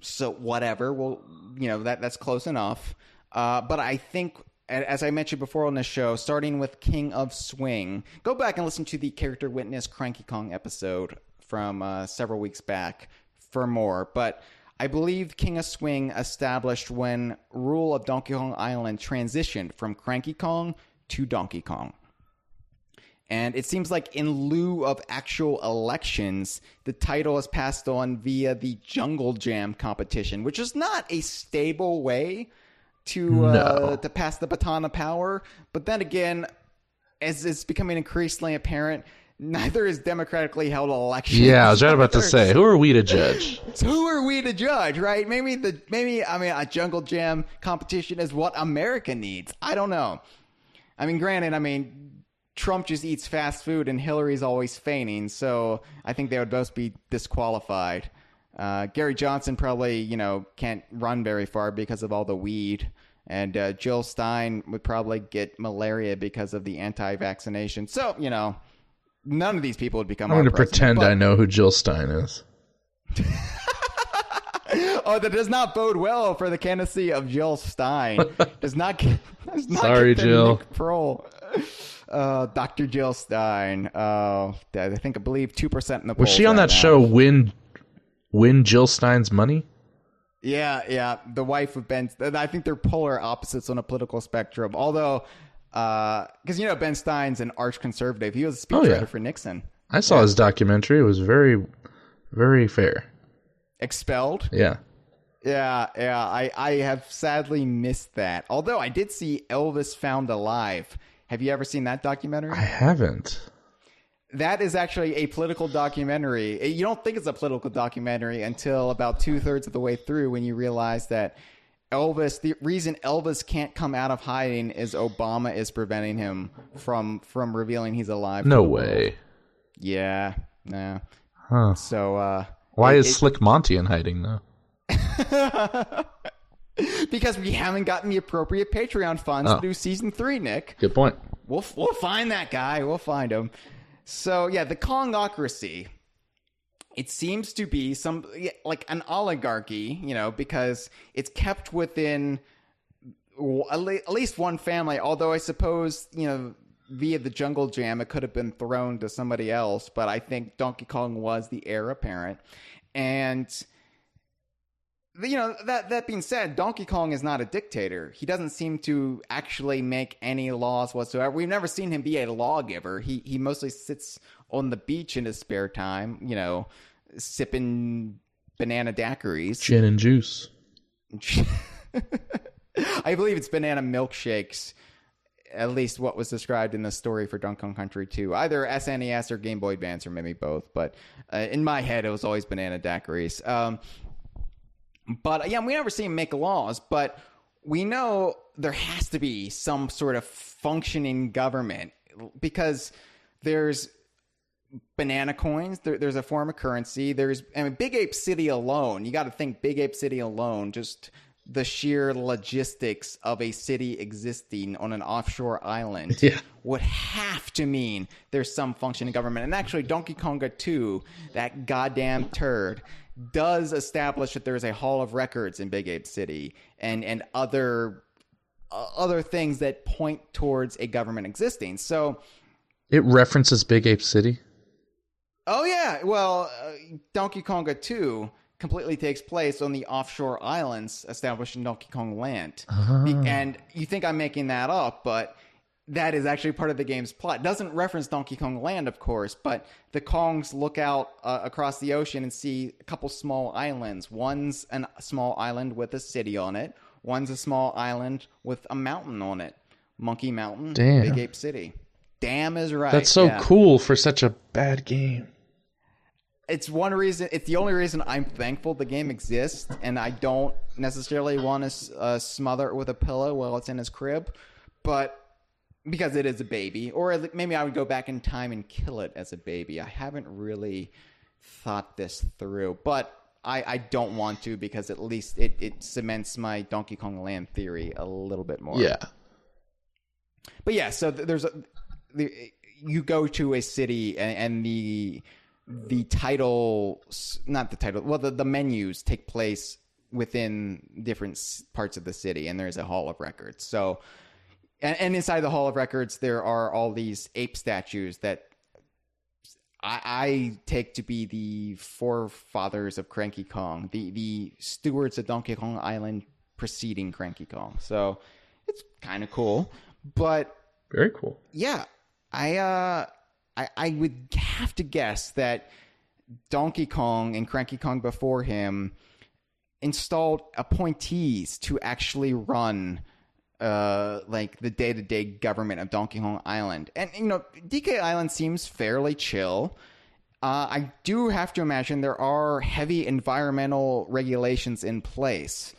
So whatever, well, that's close enough. But I think, as I mentioned before on this show, starting with King of Swing, go back and listen to the Character Witness Cranky Kong episode from several weeks back for more. But I believe King of Swing established when rule of Donkey Kong Island transitioned from Cranky Kong to Donkey Kong. And it seems like in lieu of actual elections, the title is passed on via the Jungle Jam competition, which is not a stable way to pass the baton of power. But then again, as it's becoming increasingly apparent, neither is democratically held elections. Yeah, I was right about to say, who are we to judge? So who are we to judge, right? Maybe a Jungle Jam competition is what America needs. I don't know. Granted, Trump just eats fast food and Hillary's always feigning, so I think they would both be disqualified. Gary Johnson probably, can't run very far because of all the weed. And Jill Stein would probably get malaria because of the anti-vaccination. So, none of these people would become I'm going to pretend I know who Jill Stein is. Oh, that does not bode well for the candidacy of Jill Stein. Sorry, Jill. Nick Prol. Dr. Jill Stein. I believe 2% in the polls. Was she on that show, Win Jill Stein's Money? Yeah. The wife of Ben. I think they're polar opposites on a political spectrum. Although, because Ben Stein's an arch conservative. He was a speechwriter for Nixon. I saw his documentary. It was very, very fair. Expelled? Yeah. Yeah. I have sadly missed that. Although I did see Elvis Found Alive. Have you ever seen that documentary? I haven't. That is actually a political documentary. You don't think it's a political documentary until about 2/3 of the way through, when you realize that the reason Elvis can't come out of hiding is Obama is preventing him from revealing he's alive. No way. Yeah. No. Huh. So, why is Slick Monty in hiding, though? Because we haven't gotten the appropriate Patreon funds to do season 3, Nick. Good point. We'll find that guy. We'll find him. So, yeah, the Kongocracy. it seems to be like an oligarchy, because it's kept within at least one family, although I suppose, via the jungle jam, it could have been thrown to somebody else, but I think Donkey Kong was the heir apparent. And, that being said, Donkey Kong is not a dictator. He doesn't seem to actually make any laws whatsoever. We've never seen him be a lawgiver. He mostly sits on the beach in his spare time, sipping banana daiquiris. Gin and juice. I believe it's banana milkshakes, at least what was described in the story for Donkey Kong Country 2. Either SNES or Game Boy Advance, or maybe both. But in my head, it was always banana daiquiris. But we never see him make laws. But we know there has to be some sort of functioning government, because there's banana coins. There's a form of currency. Big Ape City alone. You got to think Big Ape City alone, just the sheer logistics of a city existing on an offshore island would have to mean there's some functioning government. And actually, Donkey Konga 2, that goddamn turd, does establish that there's a Hall of Records in Big Ape City and other things that point towards a government existing. So it references Big Ape City? Oh, yeah. Well, Donkey Konga 2 completely takes place on the offshore islands established in Donkey Kong Land. And you think I'm making that up, but that is actually part of the game's plot. It doesn't reference Donkey Kong Land, of course, but the Kongs look out across the ocean and see a couple small islands. One's a small island with a city on it. One's a small island with a mountain on it. Monkey Mountain, Damn. Big Ape City. Damn is right. That's so cool for such a bad game. It's the only reason I'm thankful the game exists, and I don't necessarily want to smother it with a pillow while it's in his crib, but because it is a baby. Or maybe I would go back in time and kill it as a baby. I haven't really thought this through, but I don't want to, because at least it cements my Donkey Kong Land theory a little bit more. Yeah. But yeah, so you go to a city and the title, not the title, well, the menus take place within different parts of the city, and there's a Hall of Records. So, and inside the Hall of Records, there are all these ape statues that I take to be the forefathers of Cranky Kong, the stewards of Donkey Kong Island preceding Cranky Kong. So, it's kind of cool, but very cool. Yeah, I would have to guess that Donkey Kong and Cranky Kong before him installed appointees to actually run like the day-to-day government of Donkey Kong Island. And, DK Island seems fairly chill. I do have to imagine there are heavy environmental regulations in place,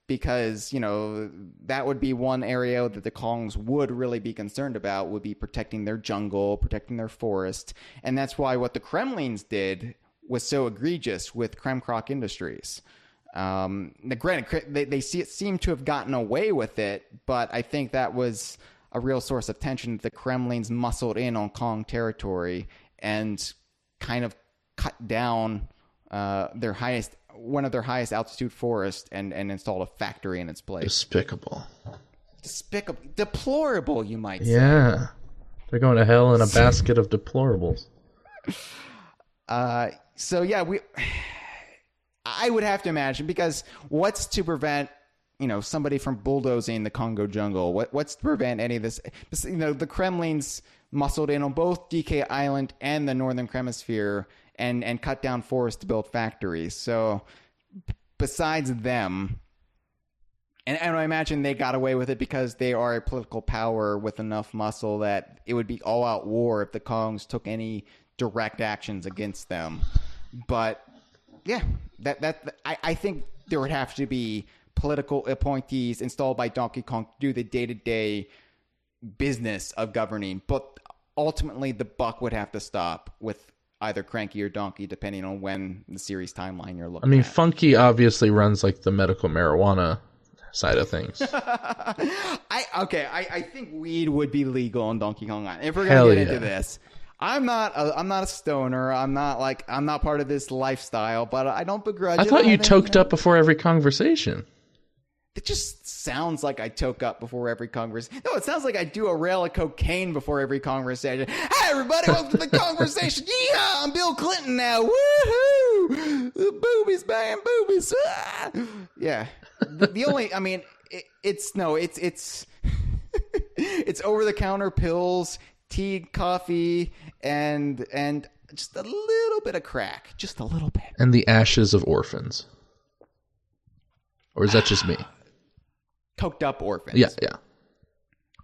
because, that would be one area that the Kongs would really be concerned about, would be protecting their jungle, protecting their forest. And that's why what the Kremlings did was so egregious with Kremkroc Industries. Granted, they seem to have gotten away with it, but I think that was a real source of tension. The Kremlings muscled in on Kong territory and kind of cut down one of their highest altitude forests and installed a factory in its place. Despicable. Deplorable, you might say. Yeah. They're going to hell in a basket of deplorables. So yeah, I would have to imagine, because what's to prevent, somebody from bulldozing the Congo jungle? What's to prevent any of this? The Kremlings muscled in on both DK Island and the Northern Hemisphere and cut down forests to build factories. So besides them, and I imagine they got away with it because they are a political power with enough muscle that it would be all-out war if the Kongs took any direct actions against them. But yeah, I think there would have to be political appointees installed by Donkey Kong to do the day-to-day business of governing. But ultimately, the buck would have to stop with either Cranky or Donkey, depending on when the series timeline you're looking at. Funky obviously runs like the medical marijuana side of things. I think weed would be legal on Donkey Kong Island. If we're going to get into this, I'm not a stoner. I'm not part of this lifestyle, but I don't begrudge it. I thought you toked up before every conversation. It just sounds like I toke up before every conversation. No, it sounds like I do a rail of cocaine before every conversation. Hey, everybody, welcome to the conversation. Yeah, I'm Bill Clinton now. Woohoo! Boobies, bang, boobies. Ah! Yeah. The only, I mean, it's it's over-the-counter pills, tea, coffee, and just a little bit of crack. Just a little bit. And the ashes of orphans. Or is that just me? Coked up orphans.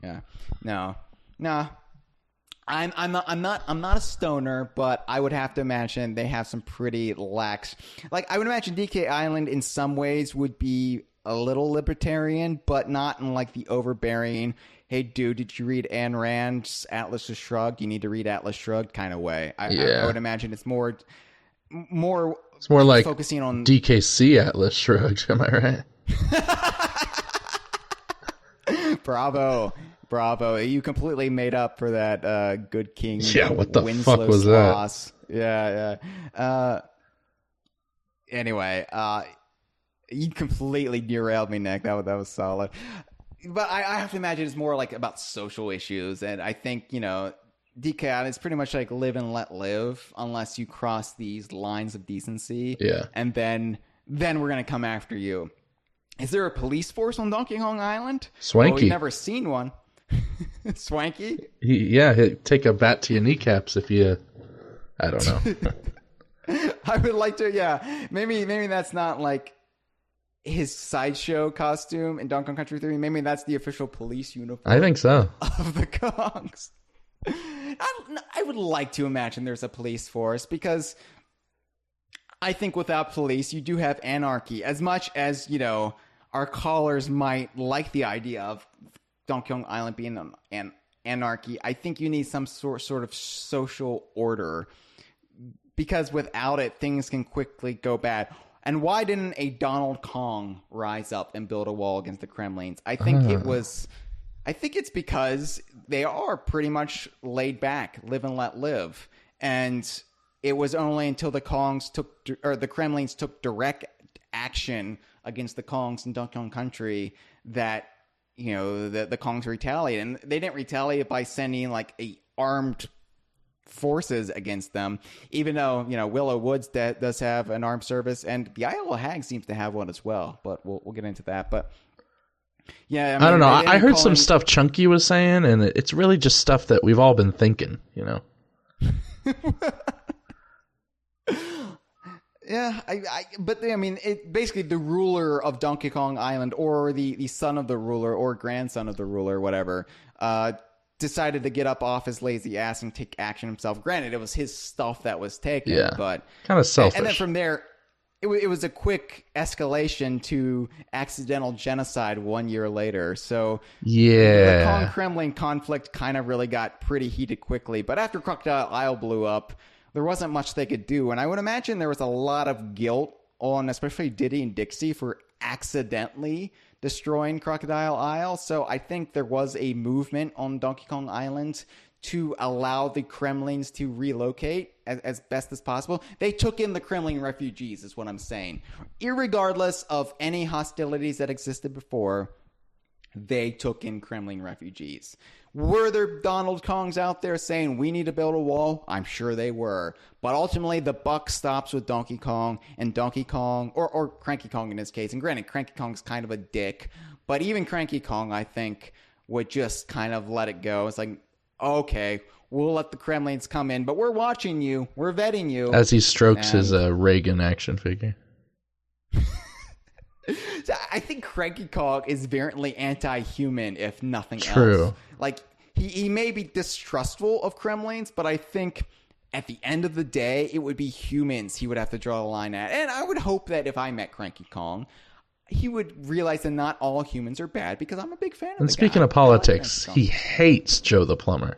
Yeah. No. I'm not a stoner, but I would have to imagine they have some pretty lax. Like, I would imagine DK Island in some ways would be a little libertarian, but not in like the overbearing, hey dude, did you read Ayn Rand's Atlas Shrugged? You need to read Atlas Shrugged kind of way. I would imagine it's more it's more like focusing on DKC Atlas Shrugged, am I right? Bravo. You completely made up for that Good King. Yeah, what the Winslow's fuck was loss. that? Yeah. Anyway, you completely derailed me, Nick. That was solid. But I have to imagine it's more like about social issues. And I think, DK Island is pretty much like live and let live unless you cross these lines of decency. Yeah. And then we're going to come after you. Is there a police force on Donkey Kong Island? Swanky. Well, we've never seen one. Swanky? He'd take a bat to your kneecaps if you... I don't know. I would like to, yeah. Maybe that's not like his sideshow costume in Donkey Kong Country 3. Maybe that's the official police uniform. I think so. Of the Kongs. I would like to imagine there's a police force because I think without police, you do have anarchy. As much as, our callers might like the idea of Donkey Kong Island being an anarchy, I think you need some sort of social order because without it, things can quickly go bad. And why didn't a Donald Kong rise up and build a wall against the Kremlings? I think it's because they are pretty much laid back, live and let live. And it was only until the Kremlings took direct action against the Kongs in Donkey Kong Country that, the Kongs retaliated. And they didn't retaliate by sending like armed forces against them, even though, Willow Woods does have an armed service, and the Isle of Hags seems to have one as well. But we'll get into that. But yeah, I don't know. I heard some stuff Chunky was saying, and it's really just stuff that we've all been thinking, Yeah, it basically the ruler of Donkey Kong Island, or the son of the ruler, or grandson of the ruler, whatever, decided to get up off his lazy ass and take action himself. Granted, it was his stuff that was taken, but kind of selfish. And then from there, it was a quick escalation to accidental genocide 1 year later. So the Kong Kremling conflict kind of really got pretty heated quickly. But after Crocodile Isle blew up, there wasn't much they could do. And I would imagine there was a lot of guilt on especially Diddy and Dixie for accidentally destroying Crocodile Isle. So I think there was a movement on Donkey Kong Island to allow the Kremlings to relocate as best as possible. They took in the Kremling refugees, is what I'm saying. Irregardless of any hostilities that existed before, they took in Kremling refugees. Were there Donald Kongs out there saying, we need to build a wall? I'm sure they were. But ultimately, the buck stops with Donkey Kong, and Donkey Kong, or Cranky Kong in this case, and granted, Cranky Kong's kind of a dick, but even Cranky Kong, I think, would just kind of let it go. It's like, okay, we'll let the Kremlings come in, but we're watching you. We're vetting you. As he strokes his Reagan action figure. I think Cranky Kong is very anti-human, if nothing True. else. Like, he may be distrustful of Kremlings, but I think at the end of the day, it would be humans he would have to draw the line at. And I would hope that if I met Cranky Kong, he would realize that not all humans are bad, because I'm a big fan of And speaking of politics, he hates Joe the Plumber.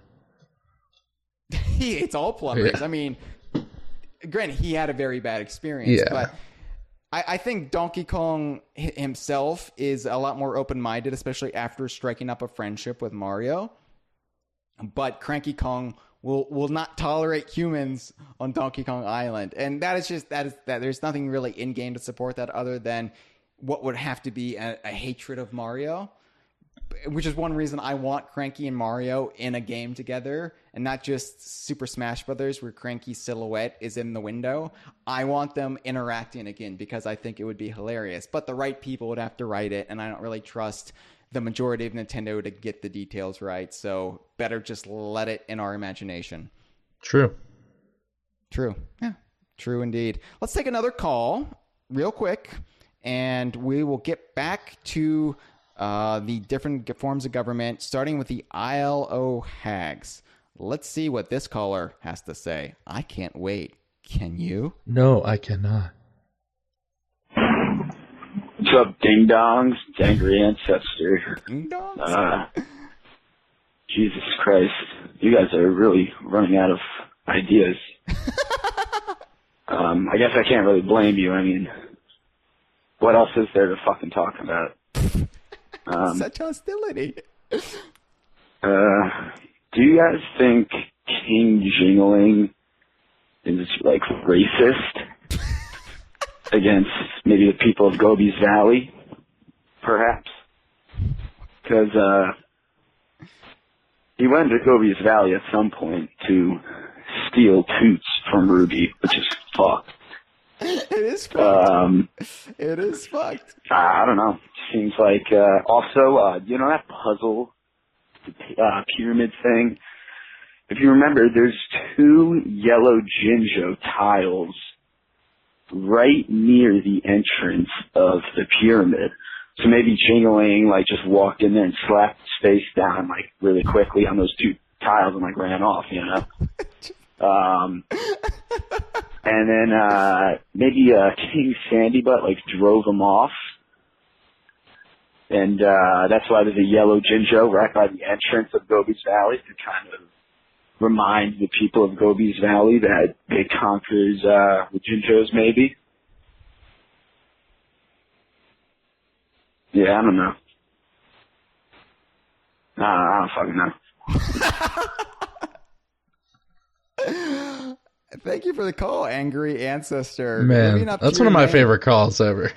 He hates all plumbers. Yeah. I mean, granted, he had a very bad experience, but I think Donkey Kong himself is a lot more open-minded, especially after striking up a friendship with Mario. But Cranky Kong will not tolerate humans on Donkey Kong Island. And that is there's nothing really in game to support that other than what would have to be a hatred of Mario, which is one reason I want Cranky and Mario in a game together and not just Super Smash Brothers where Cranky's silhouette is in the window. I want them interacting again because I think it would be hilarious. But the right people would have to write it, and I don't really trust the majority of Nintendo to get the details right. So better just let it in our imagination. True. Yeah, true indeed. Let's take another call real quick, and we will get back to the different forms of government, starting with the ILO Hags. Let's see what this caller has to say. I can't wait. Can you? No, I cannot. What's up, ding-dongs? It's Angry Ancestor. Ding-dongs? Jesus Christ. You guys are really running out of ideas. I guess I can't really blame you. I mean, what else is there to fucking talk about? Such hostility. Do you guys think King Jingling is, like, racist against maybe the people of Gobi's Valley, perhaps? Because, he went to Gobi's Valley at some point to steal Toots from Ruby, which is fucked. It is fucked. It is fucked. I don't know. Seems like, also, you know that puzzle, pyramid thing? If you remember, there's 2 yellow Jinjo tiles right near the entrance of the pyramid. So maybe Jingling, like, just walked in there and slapped his face down, like, really quickly on those 2 tiles and, like, ran off, you know? And then, maybe, King Sandybutt, like, drove him off. And, that's why there's a yellow Jinjo right by the entrance of Gobi's Valley to kind of remind the people of Gobi's Valley that it conquers, the Jinjos, maybe. Yeah, I don't know. I don't fucking know. Thank you for the call, Angry Ancestor. Man, that's one of my favorite calls ever.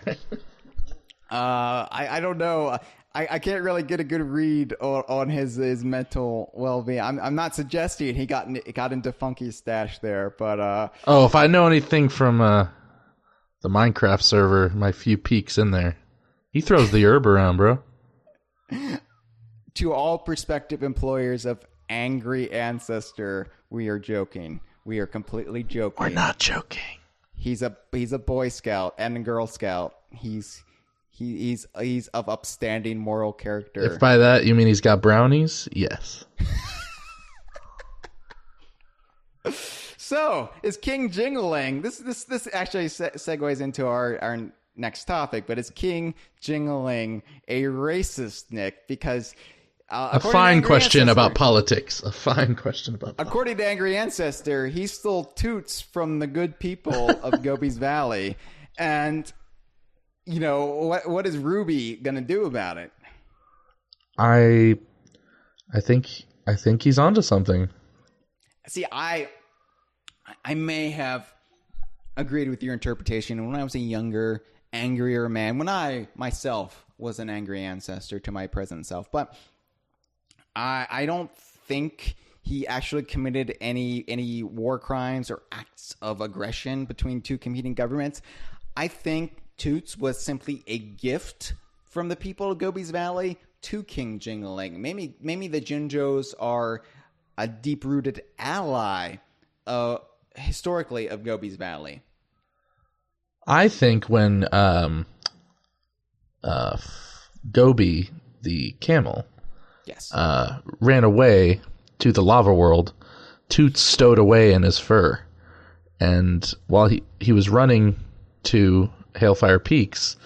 I don't know. I can't really get a good read on his mental well-being. I'm not suggesting he got into Funky's stash there, but if I know anything from the Minecraft server, my few peeks in there, he throws the herb around, bro. To all prospective employers of Angry Ancestor, we are joking. We are completely joking. We're not joking. He's a Boy Scout and a Girl Scout. He's of upstanding moral character. If by that you mean he's got brownies, yes. So, is King Jingling, this actually segues into our next topic, but is King Jingling a racist, Nick? Because a fine question about politics. According to Angry Ancestor, he stole Toots from the good people of Gobi's Valley, and you know what is Ruby gonna do about it? I think he's onto something. See, I may have agreed with your interpretation when I was a younger, angrier man, when I myself was an angry ancestor to my present self, but I don't think he actually committed any war crimes or acts of aggression between 2 competing governments. I think Toots was simply a gift from the people of Gobi's Valley to King Jingling. Maybe the Jinjos are a deep-rooted ally, historically, of Gobi's Valley. I think when Gobi, the camel, yes, ran away to the lava world, Toots stowed away in his fur. And while he was running to Hailfire Peaks,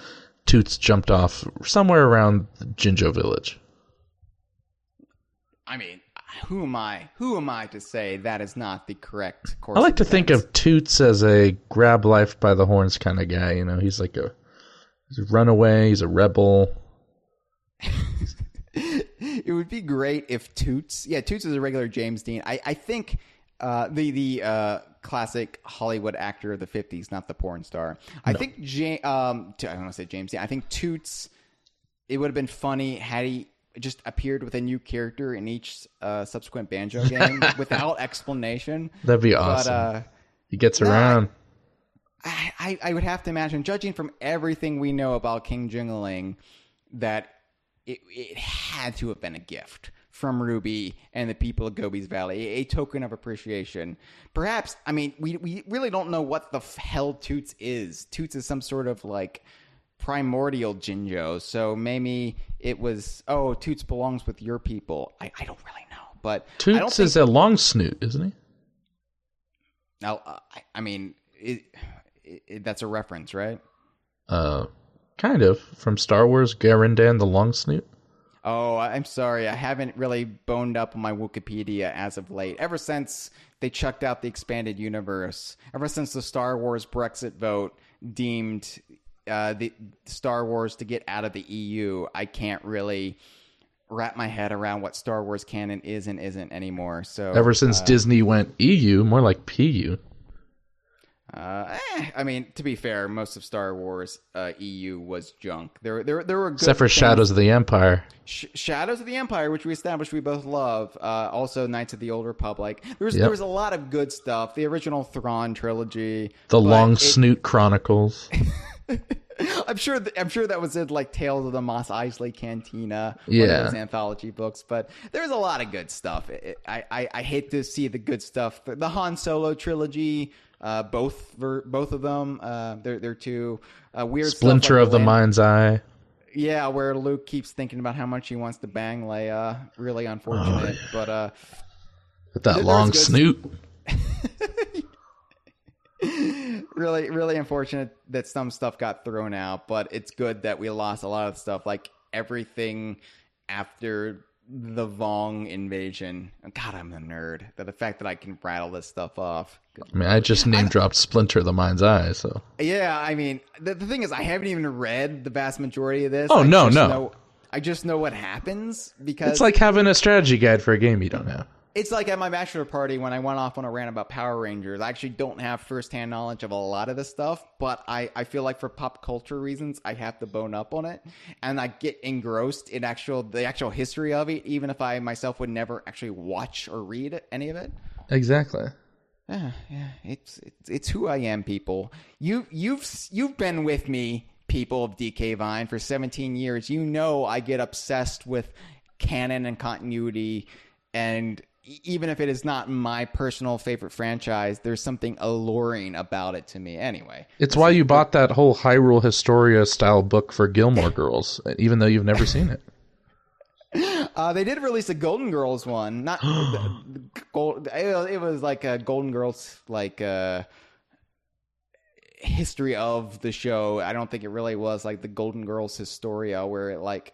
Toots jumped off somewhere around Jinjo Village. I mean, who am I to say that is not the correct course? I like to think of Toots as a grab life by the horns kind of guy. You know, he's like he's a runaway. He's a rebel. It would be great if Toots is a regular James Dean. I think the classic Hollywood actor of the 50s, not the porn star. I think I don't want to say James Dean. I think Toots, it would have been funny had he just appeared with a new character in each subsequent Banjo game without explanation. That'd be awesome. But, he gets around. I would have to imagine, judging from everything we know about King Jingling, that it had to have been a gift from Ruby and the people of Gobi's Valley, a token of appreciation. Perhaps, I mean, we really don't know what the hell Toots is. Toots is some sort of like primordial Jinjo, so maybe it was, Toots belongs with your people. I don't really know, but Toots is a long snoot, isn't he? Now, I mean, that's a reference, right? Kind of, from Star Wars, Garandan the long snoot. Oh, I'm sorry. I haven't really boned up on my Wikipedia as of late. Ever since they chucked out the expanded universe, ever since the Star Wars Brexit vote deemed the Star Wars to get out of the EU, I can't really wrap my head around what Star Wars canon is and isn't anymore. So ever since Disney went EU, more like PU. I mean, to be fair, most of Star Wars EU was junk. There were good except for things. Shadows of the Empire. Shadows of the Empire, which we established we both love. Also, Knights of the Old Republic. There was a lot of good stuff. The original Thrawn trilogy. The Long Snoot Chronicles. I'm sure that was in like Tales of the Mos Eisley Cantina. Yeah, one of those anthology books. But there's a lot of good stuff. I hate to see the good stuff. The Han Solo trilogy. Both of them. They're two weird. Splinter stuff like of the Mind's Eye. Yeah, where Luke keeps thinking about how much he wants to bang Leia. Really unfortunate, but with that long snoot. Really, really unfortunate that some stuff got thrown out, but it's good that we lost a lot of stuff, like everything after the Vong invasion. God, I'm a nerd. The fact that I can rattle this stuff off. I mean, I just name-dropped Splinter of the Mind's Eye, so... Yeah, I mean, the thing is, I haven't even read the vast majority of this. Oh, no. I just know what happens, because... It's like having a strategy guide for a game you don't have. It's like at my bachelor party when I went off on a rant about Power Rangers. I actually don't have firsthand knowledge of a lot of this stuff, but I feel like for pop culture reasons, I have to bone up on it. And I get engrossed in the actual history of it, even if I myself would never actually watch or read any of it. Exactly. Yeah, it's who I am, people. You've been with me, people of DK Vine, for 17 years. You know I get obsessed with canon and continuity, and even if it is not my personal favorite franchise, there's something alluring about it to me anyway. It's why you bought that whole Hyrule Historia style book for Gilmore Girls, even though you've never seen it. They did release a Golden Girls one. Not gold. It was like a Golden Girls history of the show. I don't think it really was like the Golden Girls Historia, where it like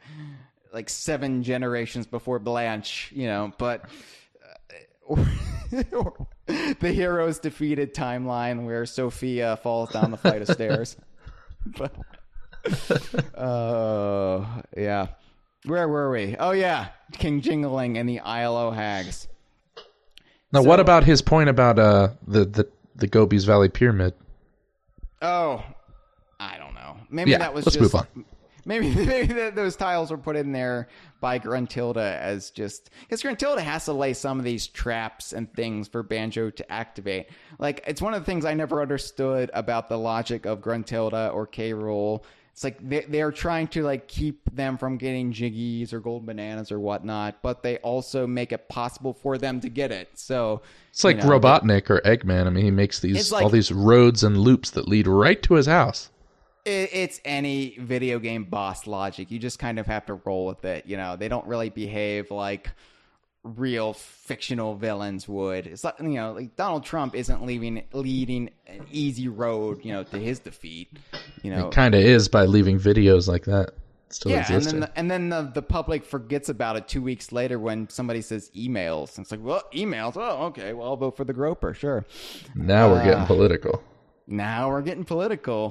7 generations before Blanche, but the heroes defeated timeline where Sophia falls down the flight of stairs. But yeah. Where were we? Oh yeah, King Jingling and the ILO Hags. Now, what about his point about the Gobi's Valley Pyramid? Oh, I don't know. Maybe that was let's move on. Maybe those tiles were put in there by Gruntilda as just... Because Gruntilda has to lay some of these traps and things for Banjo to activate. Like, it's one of the things I never understood about the logic of Gruntilda or K. Rool. It's like they're trying to like keep them from getting jiggies or gold bananas or whatnot, but they also make it possible for them to get it. So it's like Robotnik or Eggman. I mean, he makes all these roads and loops that lead right to his house. It's any video game boss logic. You just kind of have to roll with it. They don't really behave like real fictional villains would. It's like, like Donald Trump isn't leading an easy road, to his defeat. It kind of is by leaving videos like that still existing. And then the public forgets about it 2 weeks later when somebody says emails. And it's like, well, emails. Oh, okay. Well, I'll vote for the groper. Sure. Now we're getting political.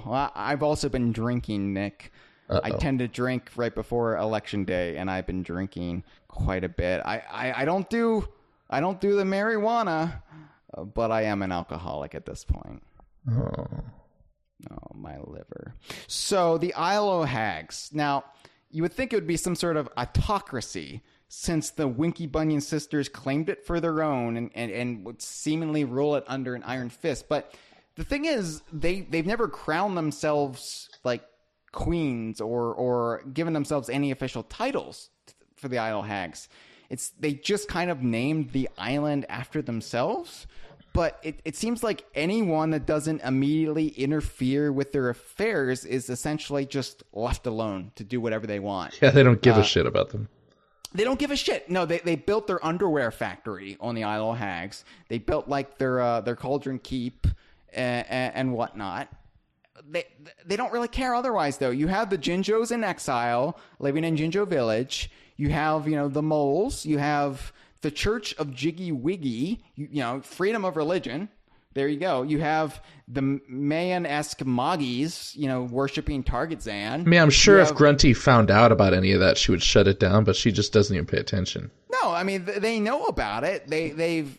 Well, I've also been drinking, Nick. I tend to drink right before election day, and I've been drinking quite a bit. I don't do the marijuana, but I am an alcoholic at this point. Oh, my liver. So the Isle of Hags. Now, you would think it would be some sort of autocracy, since the Winky Bunyan sisters claimed it for their own and would seemingly rule it under an iron fist. But the thing is, they've never crowned themselves like queens or given themselves any official titles for the Isle of Hags. They just kind of named the island after themselves. But it seems like anyone that doesn't immediately interfere with their affairs is essentially just left alone to do whatever they want. Yeah, they don't give a shit about them. They don't give a shit. No, they built their underwear factory on the Isle of Hags. They built like their cauldron keep and whatnot. They don't really care otherwise, though. You have the Jinjos in exile living in Jinjo Village. You have, the moles. You have the Church of Jiggy Wiggy. Freedom of religion. There you go. You have the Mayan-esque Moggies, worshiping Targetzan. I mean, I'm sure if Grunty found out about any of that, she would shut it down, but she just doesn't even pay attention. No, I mean, they know about it. They've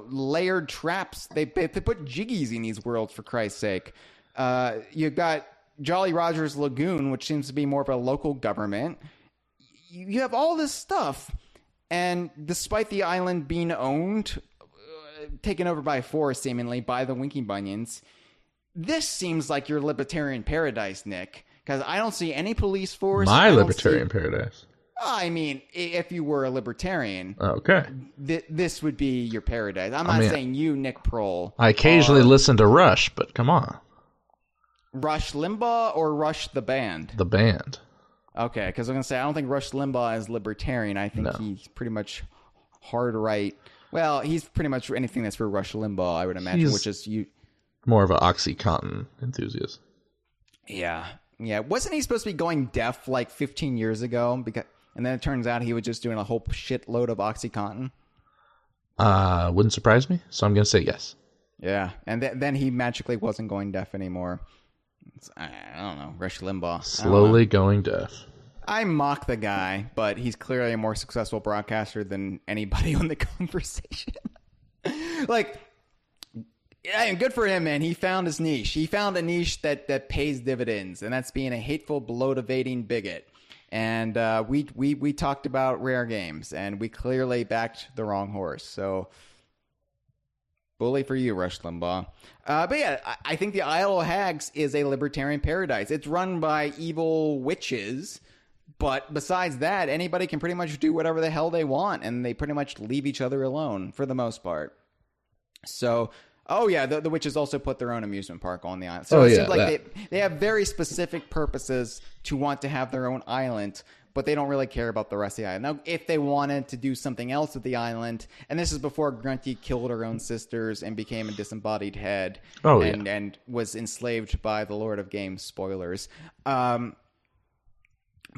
layered traps. They put jiggies in these worlds, for Christ's sake. You've got Jolly Roger's Lagoon, which seems to be more of a local government. You have all this stuff, and despite the island being owned, taken over by force, seemingly, by the Winky Bunions, this seems like your libertarian paradise, Nick, because I don't see any police force. My libertarian paradise. I mean, if you were a libertarian, okay, this would be your paradise. I'm not saying you, Nick Prol. I occasionally listen to Rush, but come on. Rush Limbaugh or Rush the band? The band. Okay, because I'm going to say, I don't think Rush Limbaugh is libertarian. I think he's pretty much hard right. Well, he's pretty much anything that's for Rush Limbaugh, I would imagine, which is you. More of an OxyContin enthusiast. Yeah. Wasn't he supposed to be going deaf like 15 years ago? And then it turns out he was just doing a whole shitload of OxyContin. Wouldn't surprise me, so I'm going to say yes. Yeah, and then he magically wasn't going deaf anymore. I don't know, Rush Limbaugh. Slowly going deaf. I mock the guy, but he's clearly a more successful broadcaster than anybody on the Kongversation. Good for him, man. He found his niche. He found a niche that pays dividends, and that's being a hateful, bloat-evading bigot. And we talked about Rare Games, and we clearly backed the wrong horse. So, bully for you, Rush Limbaugh. But yeah, I think the Isle of Hags is a libertarian paradise. It's run by evil witches. But besides that, anybody can pretty much do whatever the hell they want, and they pretty much leave each other alone for the most part. So, the witches also put their own amusement park on the island. So it seems like they have very specific purposes to want to have their own island, but they don't really care about the rest of the island. Now, if they wanted to do something else with the island, and this is before Grunty killed her own sisters and became a disembodied head and was enslaved by the Lord of Games, spoilers,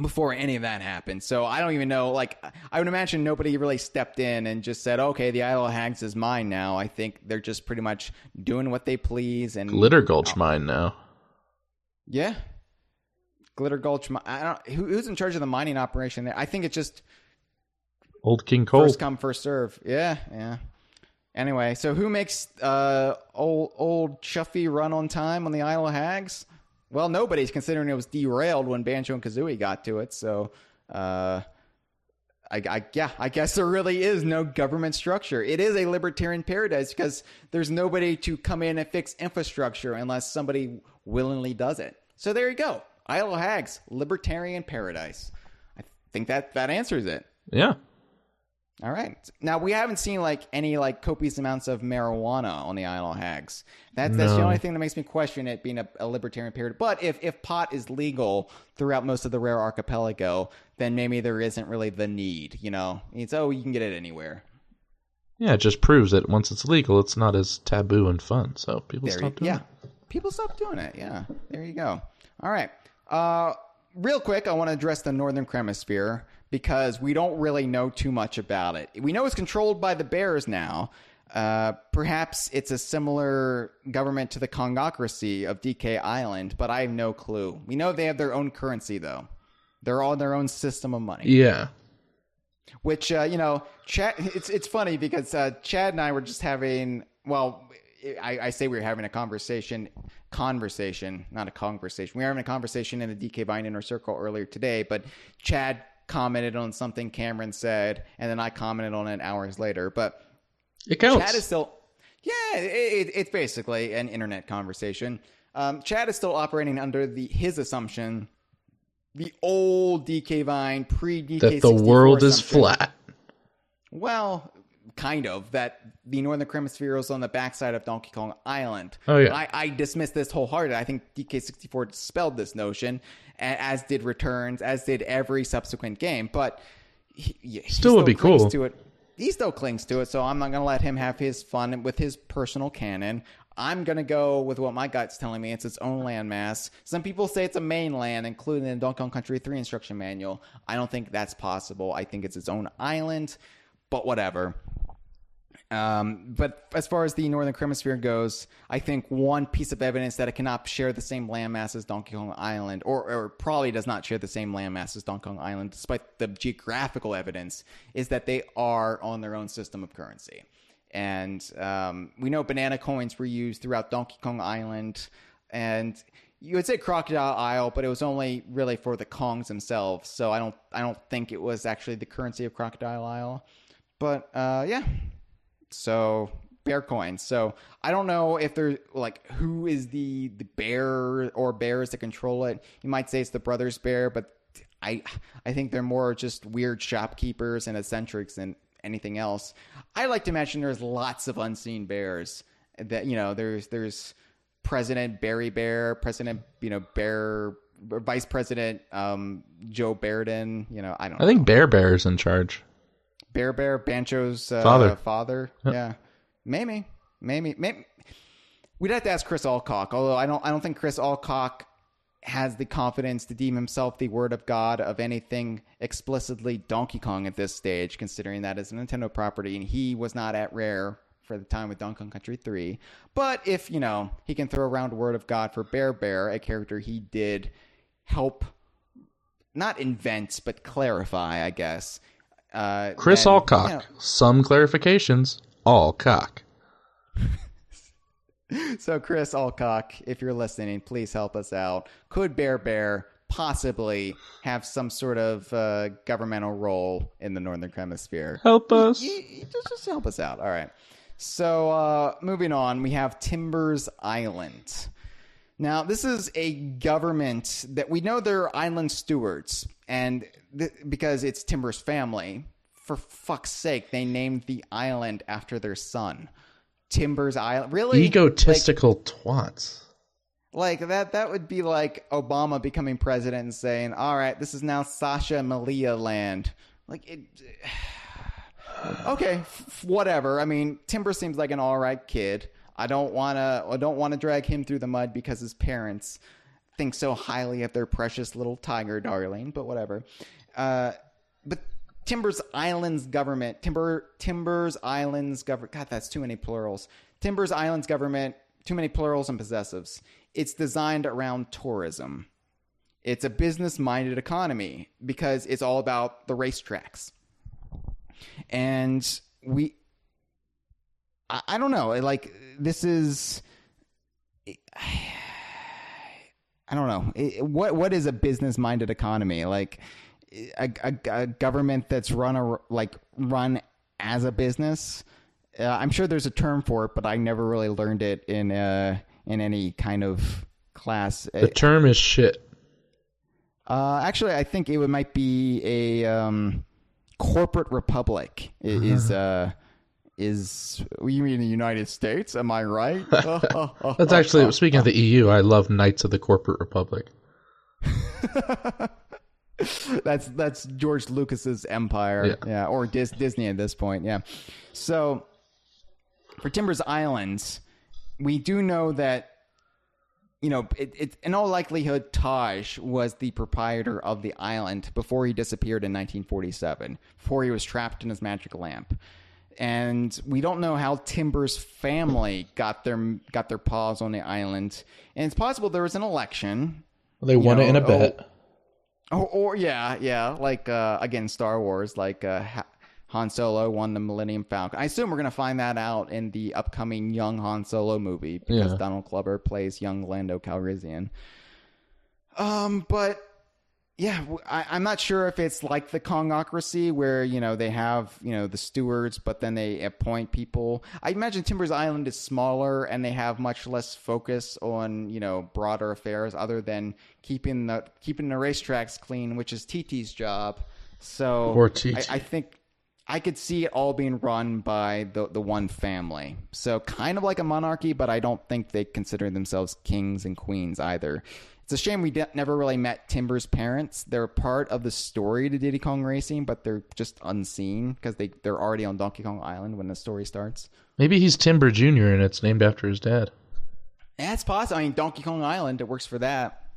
before any of that happened. So I don't even know, I would imagine nobody really stepped in and just said, okay, the Isle of Hags is mine now. I think they're just pretty much doing what they please. And Glitter Gulch mine now. Yeah. Glitter Gulch. I don't. Who's in charge of the mining operation there? I think it's just Old King Cole. First come, first serve. Yeah. Anyway, so who makes old Chuffy run on time on the Isle of Hags? Well, nobody's, considering it was derailed when Banjo-Kazooie got to it. So, I guess there really is no government structure. It is a libertarian paradise because there's nobody to come in and fix infrastructure unless somebody willingly does it. So there you go. Isle of Hags, libertarian paradise. I think that answers it. Yeah. All right. Now, we haven't seen any copious amounts of marijuana on the Isle of Hags. That's the only thing that makes me question it being a libertarian paradise. But if pot is legal throughout most of the Rare Archipelago, then maybe there isn't really the need, It's, you can get it anywhere. Yeah, it just proves that once it's legal, it's not as taboo and fun. So people stop doing it. Yeah, people stop doing it. Yeah, there you go. All right. Real quick, I want to address the Northern Hemisphere because we don't really know too much about it. We know it's controlled by the Bears now. Perhaps it's a similar government to the Kongversation of DK Island, but I have no clue. We know they have their own currency, though. They're all their own system of money. Yeah. Which, Chad, it's funny because Chad and I were just having, I say we were having a conversation, not a conversation. We were having a conversation in the DK Vine Inner Circle earlier today, but Chad commented on something Cameron said, and then I commented on it hours later. But it counts. Chad is still, it's basically an internet conversation. Chad is still operating under his assumption, the old DK Vine, pre-DK64 that the world is assumption. flat. Well, kind of. That the Northern Hemisphere is on the backside of Donkey Kong Island. Oh, yeah. I dismiss this wholeheartedly. I think DK64 dispelled this notion, as did Returns, as did every subsequent game. But he still would be cool. He still clings to it, so I'm not going to let him have his fun with his personal canon. I'm going to go with what my gut's telling me. It's its own landmass. Some people say it's a mainland, including the Donkey Kong Country 3 instruction manual. I don't think that's possible. I think it's its own island, but whatever. But as far as the Northern Hemisphere goes, I think one piece of evidence that it cannot share the same landmass as Donkey Kong Island, or probably does not share the same landmass as Donkey Kong Island, despite the geographical evidence, is that they are on their own system of currency. And we know banana coins were used throughout Donkey Kong Island, and you would say Crocodile Isle, but it was only really for the Kongs themselves. So I don't think it was actually the currency of Crocodile Isle. But yeah. So bear coins. So I don't know if they're like who is the bear or bears that control it. You might say it's the brothers bear, but I think they're more just weird shopkeepers and eccentrics than anything else. I like to imagine there's lots of unseen bears. That there's President Barry Bear, President Bear, Vice President Joe Bairden. I don't know. I think Bear is in charge. Bear, Banjo's father. Yep. Yeah, maybe. We'd have to ask Chris Alcock. Although I don't think Chris Alcock has the confidence to deem himself the word of God of anything explicitly Donkey Kong at this stage, considering that is a Nintendo property, and he was not at Rare for the time with Donkey Kong Country 3. But if he can throw around word of God for Bear, a character he did help not invent but clarify, I guess. Chris Alcock. Some clarifications. All cock. So Chris Alcock, if you're listening, please help us out. Could Bear possibly have some sort of governmental role in the Northern Hemisphere? Help us. Just help us out. All right. So moving on, we have Timbers Island. Now, this is a government that we know they're island stewards, and because it's Timbers' family, for fuck's sake, they named the island after their son. Timbers Island. Really? Egotistical twats. Like, that would be like Obama becoming president and saying, all right, this is now Sasha Malia land. Like, it... Okay, whatever. I mean, Timber seems like an all right kid. I don't want to drag him through the mud because his parents think so highly of their precious little tiger darling, but whatever. But Timbers Island's government, Timbers Island's government, God, that's too many plurals. Timbers Island's government, too many plurals and possessives. It's designed around tourism. It's a business-minded economy because it's all about the racetracks. And I don't know, like, this is, I don't know, what is a business-minded economy? Like, a government that's run as a business. I'm sure there's a term for it, but I never really learned it in any kind of class. The term is shit. Actually, I think it might be a corporate republic. Is you mean the United States? Am I right? That's actually, speaking of the EU, I love Knights of the Corporate Republic. That's George Lucas's empire, yeah, or Disney at this point, yeah. So for Timbers Islands, we do know that it in all likelihood Taj was the proprietor of the island before he disappeared in 1947, before he was trapped in his magic lamp. And we don't know how Timber's family got their paws on the island. And it's possible there was an election. Well, they won it in a bet. Or like again, Star Wars, like Han Solo won the Millennium Falcon. I assume we're going to find that out in the upcoming young Han Solo movie because Donald Glover plays young Lando Calrissian. But yeah, I'm not sure if it's like the Kongocracy where, they have, the stewards, but then they appoint people. I imagine Timber's Island is smaller and they have much less focus on, broader affairs other than keeping the racetracks clean, which is TT's job. So or TT. I think I could see it all being run by the one family. So kind of like a monarchy, but I don't think they consider themselves kings and queens either. It's a shame we never really met Timber's parents. They're part of the story to Diddy Kong Racing, but they're just unseen because they're already on Donkey Kong Island when the story starts. Maybe he's Timber Jr. and it's named after his dad. That's possible. I mean, Donkey Kong Island, it works for that.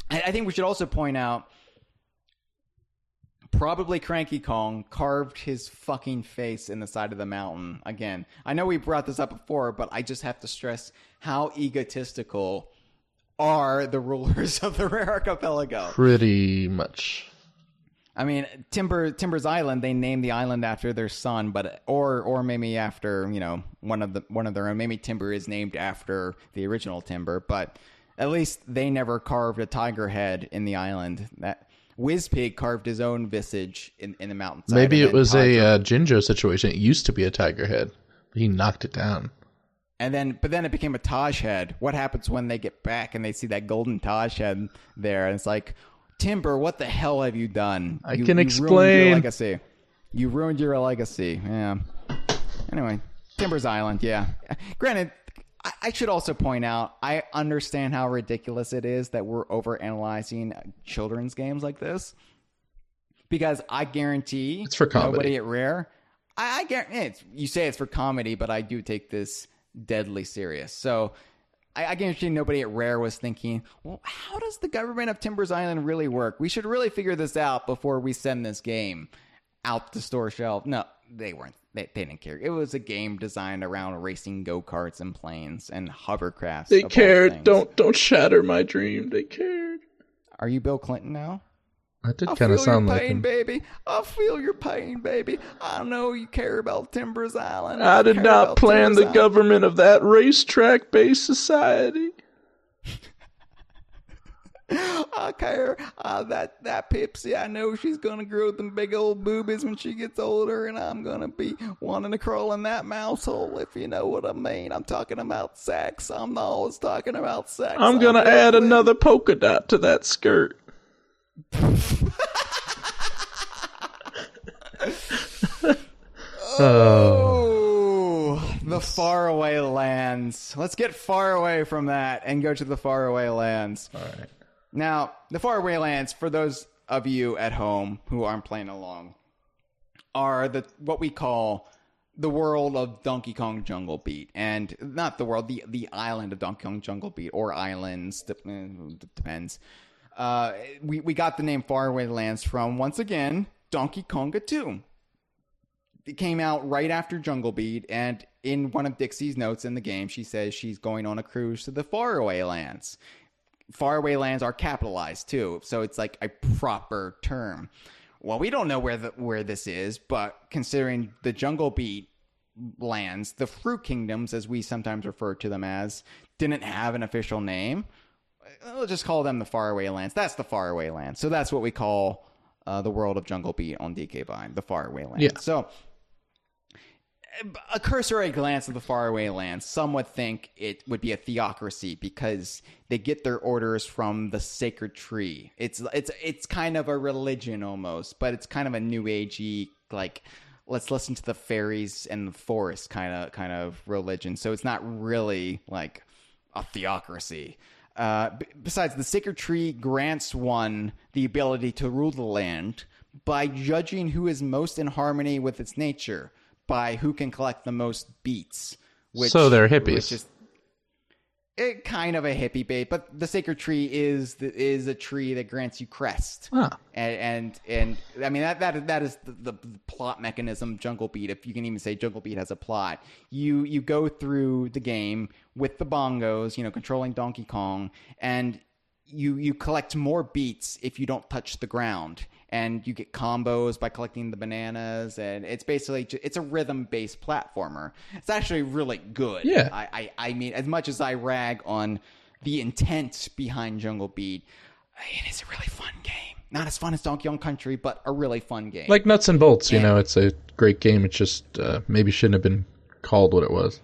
I think we should also point out probably Cranky Kong carved his fucking face in the side of the mountain. Again, I know we brought this up before, but I just have to stress how egotistical are the rulers of the Rare Archipelago. Pretty much. I mean, Timber's Island, they named the island after their son, but or maybe after, one of their own. Maybe Timber is named after the original Timber, but at least they never carved a tiger head in the island. That Whizpig carved his own visage in the mountainside. Maybe it was a Jinjo situation. It used to be a tiger head. He knocked it down. But then it became a Taj head. What happens when they get back and they see that golden Taj head there? And it's like, Timber, what the hell have you done? I can explain. Ruined your legacy. You ruined your legacy. Yeah. Anyway, Timber's Island. Yeah. Granted, I should also point out, I understand how ridiculous it is that we're overanalyzing children's games like this. Because I guarantee it's for comedy. Nobody at Rare. I guarantee you say it's for comedy, but I do take this deadly serious. So I guarantee nobody at Rare was thinking, well, how does the government of Timber's Island really work? We should really figure this out before we send this game out the store shelf. No, they weren't. They didn't care. It was a game designed around racing go-karts and planes and hovercrafts. They cared. Don't shatter my dream. They cared. Are you Bill Clinton now? That did kind of sound like him. Baby. I feel your pain, baby. I know you care about Timber's Island. I did not plan the government of that racetrack-based society. I care. That Pipsy, I know she's gonna grow them big old boobies when she gets older, and I'm gonna be wanting to crawl in that mouse hole, if you know what I mean. I'm talking about sex. I'm always talking about sex. I'm gonna add another polka dot to that skirt. Oh, the faraway lands. Let's get far away from that and go to the faraway lands. All right. Now, the faraway lands, for those of you at home who aren't playing along, are what we call the world of Donkey Kong Jungle Beat. And not the world, the island of Donkey Kong Jungle Beat, or islands, depends. We got the name Faraway Lands from, once again, Donkey Konga 2. It came out right after Jungle Beat, and in one of Dixie's notes in the game, she says she's going on a cruise to the Faraway Lands. Faraway Lands are capitalized, too, so it's like a proper term. Well, we don't know where this is, but considering the Jungle Beat lands, the Fruit Kingdoms, as we sometimes refer to them as, didn't have an official name. We'll just call them the Faraway Lands. That's the Faraway Lands. So that's what we call the world of Jungle Beat on DK Vine, the Faraway Lands. Yeah. So a cursory glance at the Faraway Lands, some would think it would be a theocracy because they get their orders from the sacred tree. It's kind of a religion almost, but it's kind of a new agey, like, let's listen to the fairies and the forest kind of religion. So it's not really like a theocracy. Besides, the sacred tree grants one the ability to rule the land by judging who is most in harmony with its nature, by who can collect the most beats. So they're hippies. it kind of a hippie bait, but the sacred tree is a tree that grants you crest. Huh. And I mean that is the plot mechanism. Jungle Beat, if you can even say Jungle Beat has a plot. You go through the game with the bongos, controlling Donkey Kong, and you collect more beats if you don't touch the ground. And you get combos by collecting the bananas, and it's basically it's a rhythm-based platformer. It's actually really good. Yeah. I mean, as much as I rag on the intent behind Jungle Beat, it is a really fun game. Not as fun as Donkey Kong Country, but a really fun game. Like nuts and bolts, it's a great game. It just maybe shouldn't have been called what it was.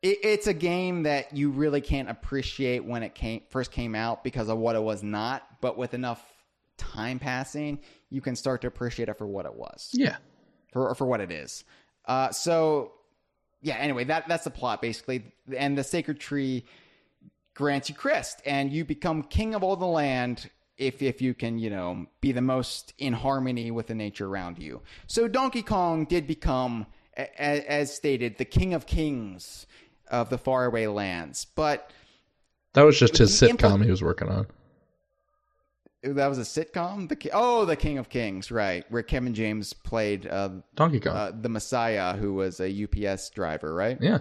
It's a game that you really can't appreciate when it first came out because of what it was not, but with enough time passing, you can start to appreciate it for what it was. Yeah. For what it is. Anyway, that's the plot, basically. And the sacred tree grants you crest, and you become king of all the land if you can, be the most in harmony with the nature around you. So Donkey Kong did become, as stated, the king of kings of the faraway lands. But that was just his sitcom he was working on. That was a sitcom? The King of Kings, right, where Kevin James played Donkey Kong, the Messiah, who was a UPS driver, right? Yeah.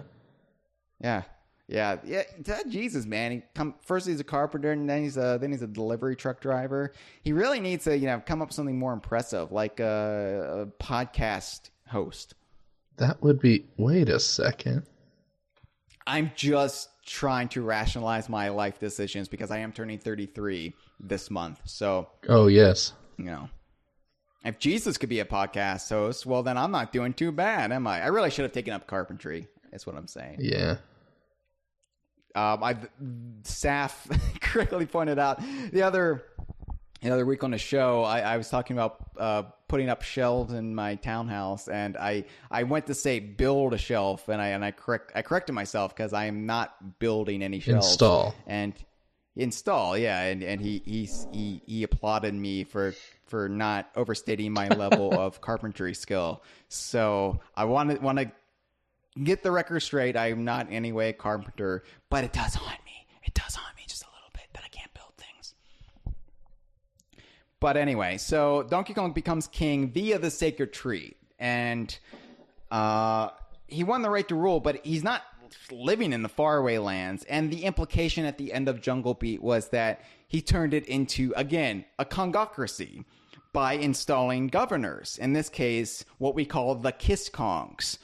Jesus, man! First he's a carpenter, and then he's a delivery truck driver. He really needs to come up with something more impressive, like a podcast host. That would be. Wait a second. I'm just trying to rationalize my life decisions because I am turning 33 this month. So, oh yes, if Jesus could be a podcast host, well then I'm not doing too bad, am I? I really should have taken up carpentry. That's what I'm saying. Yeah. Saf correctly pointed out the other week on the show, I was talking about putting up shelves in my townhouse, and I went to say build a shelf, and I corrected myself because I am not building any shelves. Install, yeah, and he applauded me for not overstating my level of carpentry skill. So I want to get the record straight. I'm not in any way a carpenter, but it does haunt me. It does haunt me just a little bit that I can't build things. But anyway, so Donkey Kong becomes king via the sacred tree, and he won the right to rule, but he's not living in the faraway lands. And the implication at the end of Jungle Beat was that he turned it into, again, a Kongocracy by installing governors. In this case, what we call the Kiss Kongs.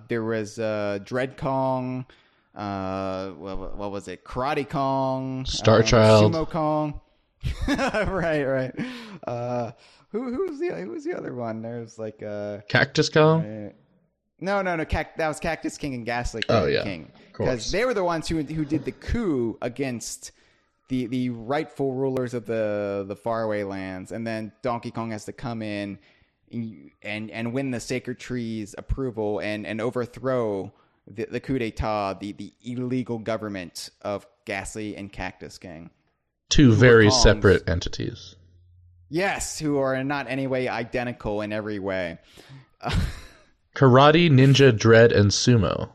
There was Dread Kong, what was it? Karate Kong, Star Child, Sumo Kong. right. Who was the other one? There's like Cactus Kong. No. That was Cactus King and Ghastly King. Because they were the ones who did the coup against the rightful rulers of the faraway lands, and then Donkey Kong has to come in and win the sacred tree's approval and overthrow the coup d'etat, the illegal government of Ghastly and Cactus King. Two very separate entities. Yes, who are not any way identical in every way. Karate, Ninja, Dread, and Sumo.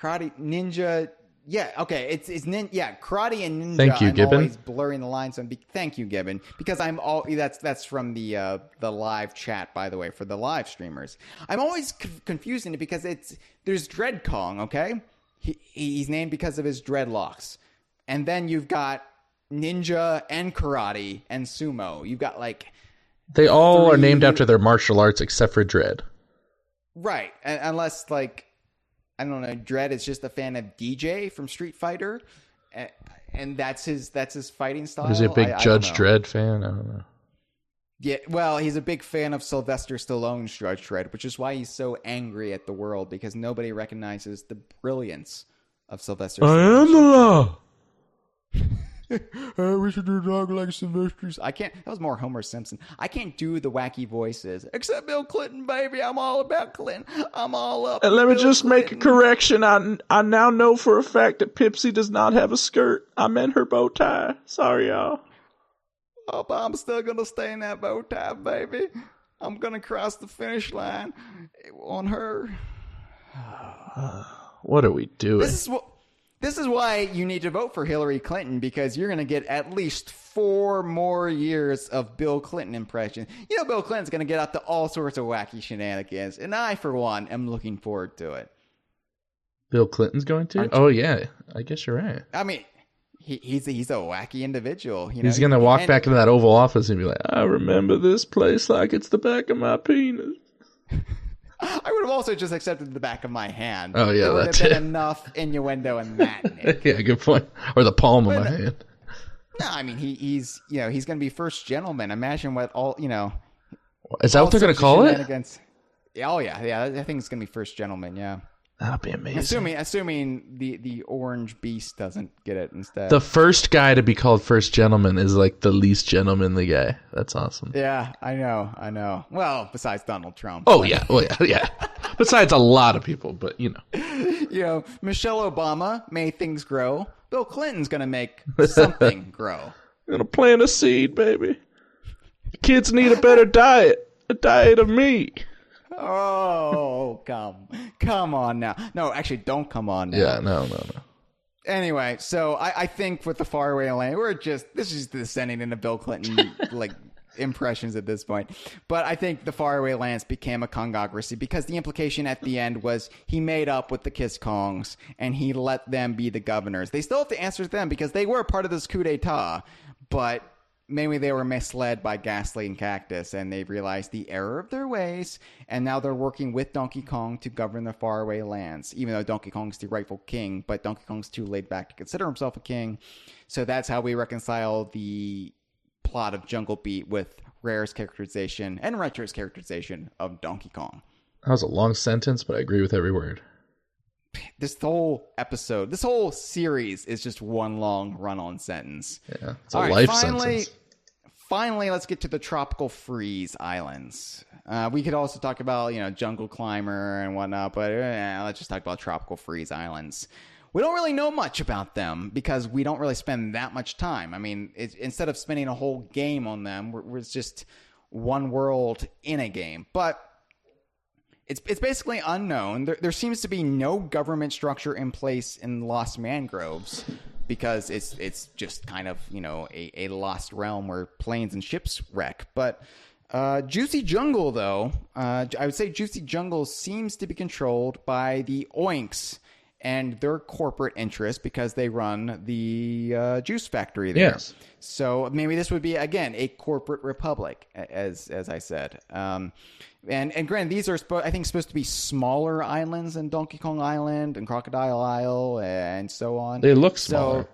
Karate, Ninja, yeah, okay, it's Karate and Ninja. Thank you, Gibbon. I'm always blurring the lines. Thank you, Gibbon, because that's from the live chat, by the way, for the live streamers. I'm always confusing it because there's Dread Kong, okay? He's named because of his dreadlocks, and then you've got Ninja and Karate and Sumo. You've got they all are named after their martial arts except for Dread. Right, unless I don't know, Dread is just a fan of DJ from Street Fighter, and that's his fighting style. Is he a big Judge Dredd fan? I don't know. Yeah, well, he's a big fan of Sylvester Stallone's Judge Dredd, which is why he's so angry at the world, because nobody recognizes the brilliance of Sylvester Stallone. I am the law. We should do dog like Sylvester's. I can't. That was more Homer Simpson. I can't do the wacky voices. Except Bill Clinton, baby. I'm all about Clinton. I'm all up. And let me just make a correction. I now know for a fact that Pipsy does not have a skirt. I meant her bow tie. Sorry, y'all. Oh, but I'm still gonna stay in that bow tie, baby. I'm gonna cross the finish line on her. What are we doing? This This is why you need to vote for Hillary Clinton, because you're going to get at least 4 more years of Bill Clinton impression. You know, Bill Clinton's going to get up to all sorts of wacky shenanigans, and I, for one, am looking forward to it. Bill Clinton's going to? Oh, yeah. I guess you're right. I mean, he's a wacky individual. You know? He's going to walk back into that Oval Office and be like, I remember this place like it's the back of my penis. I would have also just accepted the back of my hand. Oh, yeah, there would that's have been it. enough innuendo in that, Nick. Yeah, good point. Or the palm of my hand. No, I mean, he's going to be first gentleman. Imagine what Is that what they're going to call it? Oh, yeah. I think it's going to be first gentleman, yeah. That'd be amazing. Assuming the orange beast doesn't get it instead. The first guy to be called first gentleman is like the least gentlemanly guy. That's awesome. Yeah, I know. Well, besides Donald Trump. Oh, yeah. Besides a lot of people, but you know. You know, Michelle Obama made things grow. Bill Clinton's going to make something grow. I'm going to plant a seed, baby. Kids need a better diet. A diet of me. Oh, come on now. No, actually, don't come on now. Yeah, no. Anyway, so I think with the Faraway land, this is descending into Bill Clinton like impressions at this point. But I think the Faraway lands became a Kongversation because the implication at the end was he made up with the Kiss Kongs and he let them be the governors. They still have to answer to them because they were part of this coup d'etat, but maybe they were misled by Ghastly and Cactus, and they realized the error of their ways, and now they're working with Donkey Kong to govern the faraway lands, even though Donkey Kong's the rightful king, but Donkey Kong's too laid back to consider himself a king. So that's how we reconcile the plot of Jungle Beat with Rare's characterization and Retro's characterization of Donkey Kong. That was a long sentence, but I agree with every word. This whole episode, this whole series is just one long run-on sentence. Yeah, it's a life sentence. Finally, let's get to the tropical freeze islands. We could also talk about, Jungle Climber and whatnot, but let's just talk about tropical freeze islands. We don't really know much about them because we don't really spend that much time. I mean, instead of spending a whole game on them, it's just one world in a game. But it's basically unknown. There seems to be no government structure in place in Lost Mangroves because it's just kind of, a lost realm where planes and ships wreck. But Juicy Jungle, though, I would say Juicy Jungle seems to be controlled by the Oinks and their corporate interest because they run the juice factory there. Yes. So maybe this would be, again, a corporate republic, as I said. And granted, these are, I think, supposed to be smaller islands than Donkey Kong Island and Crocodile Isle and so on. They look smaller. So,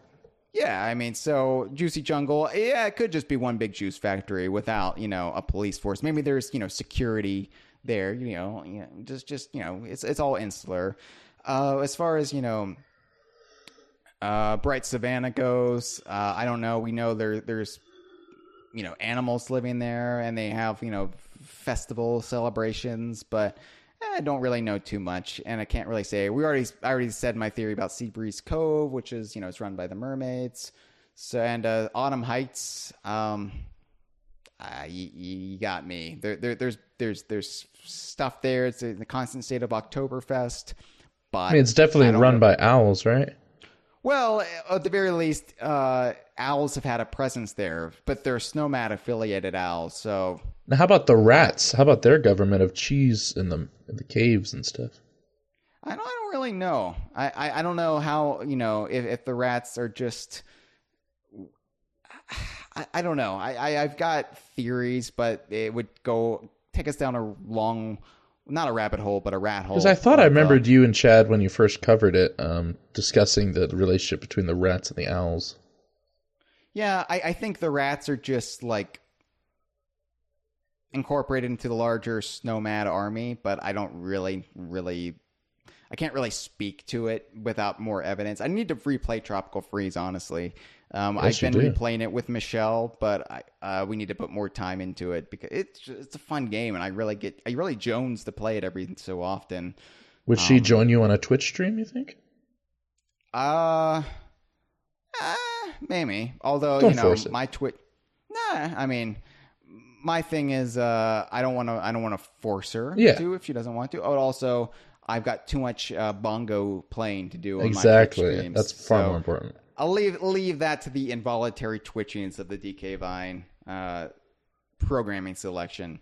yeah, I mean, so Juicy Jungle, yeah, it could just be one big juice factory without, a police force. Maybe there's, security there, just it's all insular. As far as, Bright Savannah goes, I don't know. We know there's, animals living there and they have, festival celebrations, but I don't really know too much, and I can't really say. I already said my theory about Seabreeze Cove, which is it's run by the mermaids. So and Autumn Heights, you got me. There's stuff there. It's in the constant state of Oktoberfest, but I mean, it's definitely run by owls, right? Well, at the very least, owls have had a presence there, but they're Snowmat affiliated owls, so. Now, how about the rats? How about their government of cheese in the caves and stuff? I don't really know. I don't know how, if the rats are just. I don't know. I've got theories, but it would take us down a long, not a rabbit hole, but a rat hole. Because I thought I remembered you and Chad when you first covered it, discussing the relationship between the rats and the owls. Yeah, I think the rats are just like incorporated into the larger Snowmad army, but I don't really, I can't really speak to it without more evidence. I need to replay Tropical Freeze, honestly. I've been replaying it with Michelle, but we need to put more time into it because it's a fun game, and I really jones to play it every so often. Would she join you on a Twitch stream, you think? Maybe. Although, don't force it. My Twitch. Nah, I mean, my thing is, I don't want to force her to if she doesn't want to. But also, I've got too much bongo playing to do on my Twitch streams. That's far more important. I'll leave that to the involuntary twitchings of the DK Vine programming selection.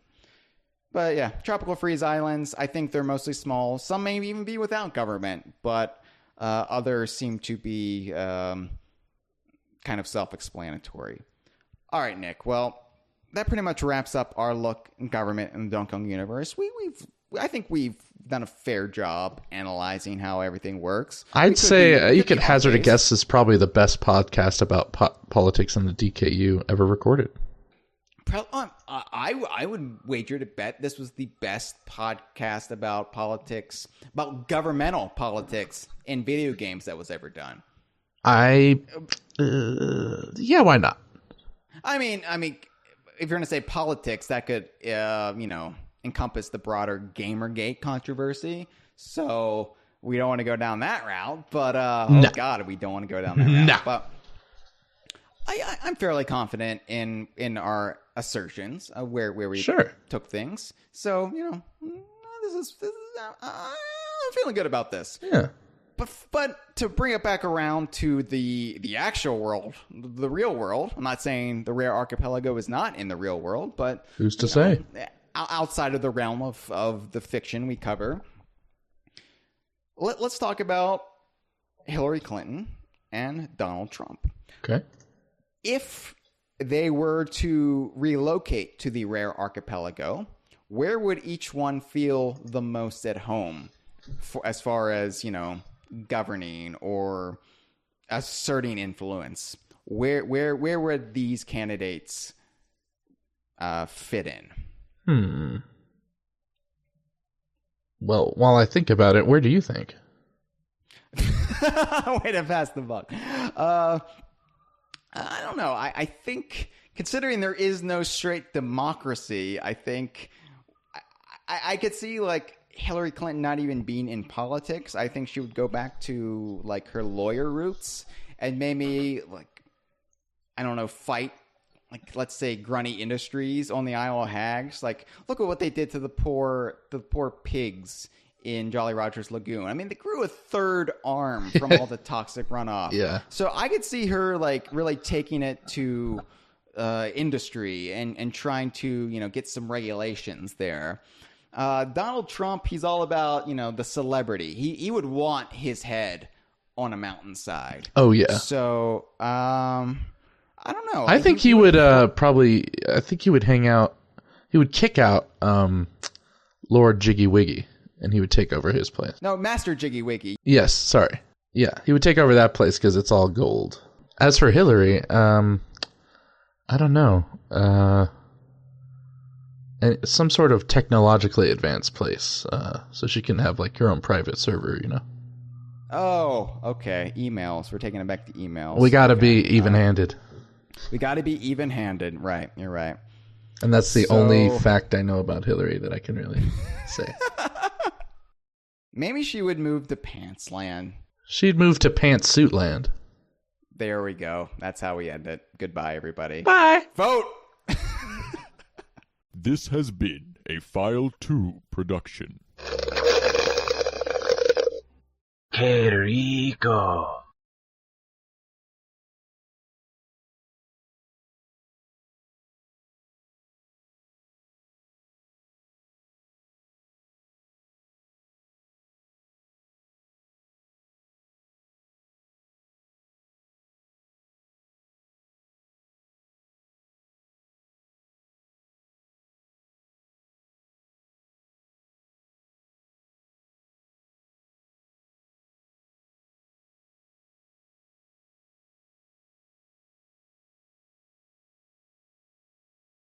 But yeah, Tropical Freeze Islands, I think they're mostly small. Some may even be without government, but others seem to be kind of self-explanatory. All right, Nick. Well, that pretty much wraps up our look in government in the Donkey Kong universe. I think we've done a fair job analyzing how everything works. I'd say you could hazard a guess this is probably the best podcast about politics in the DKU ever recorded. I would wager to bet this was the best podcast about politics, about governmental politics in video games that was ever done. Yeah, why not? I mean, if you're going to say politics, that could, encompass the broader Gamergate controversy. So we don't want to go down that route. But oh god, we don't want to go down that route. No. But I'm fairly confident in our assertions of where we took things. So this is I'm feeling good about this. Yeah. But to bring it back around to the actual world, the real world, I'm not saying the Rare Archipelago is not in the real world, but who's to say? Outside of the realm of the fiction we cover, let's talk about Hillary Clinton and Donald Trump. Okay. If they were to relocate to the Rare Archipelago, where would each one feel the most at home as far as, governing or asserting influence? Where would these candidates fit in? Well, while I think about it, where do you think? Way to pass the buck. I don't know. I think, considering there is no straight democracy, I think I could see Hillary Clinton not even being in politics. I think she would go back to her lawyer roots and maybe fight let's say Grunny Industries on the Isle of Hags. Look at what they did to the poor pigs in Jolly Roger's Lagoon. I mean, they grew a third arm from all the toxic runoff. Yeah. So I could see her really taking it to industry and trying to get some regulations there. Donald Trump, he's all about the celebrity. He would want his head on a mountainside. Oh yeah. So I don't know. I think he would probably. I think he would hang out. He would kick out Lord Jiggy Wiggy, and he would take over his place. No, Master Jiggy Wiggy. Yes, sorry. Yeah, he would take over that place because it's all gold. As for Hillary, I don't know. And some sort of technologically advanced place, so she can have her own private server. Oh, okay. Emails. We're taking it back to emails. We got to be even-handed. We got to be even-handed. Right. You're right. And that's the only fact I know about Hillary that I can really say. Maybe she would move to Pantsland. She'd move to Pantsuit Land. There we go. That's how we end it. Goodbye, everybody. Bye. Vote! This has been a File 2 production. Que rico.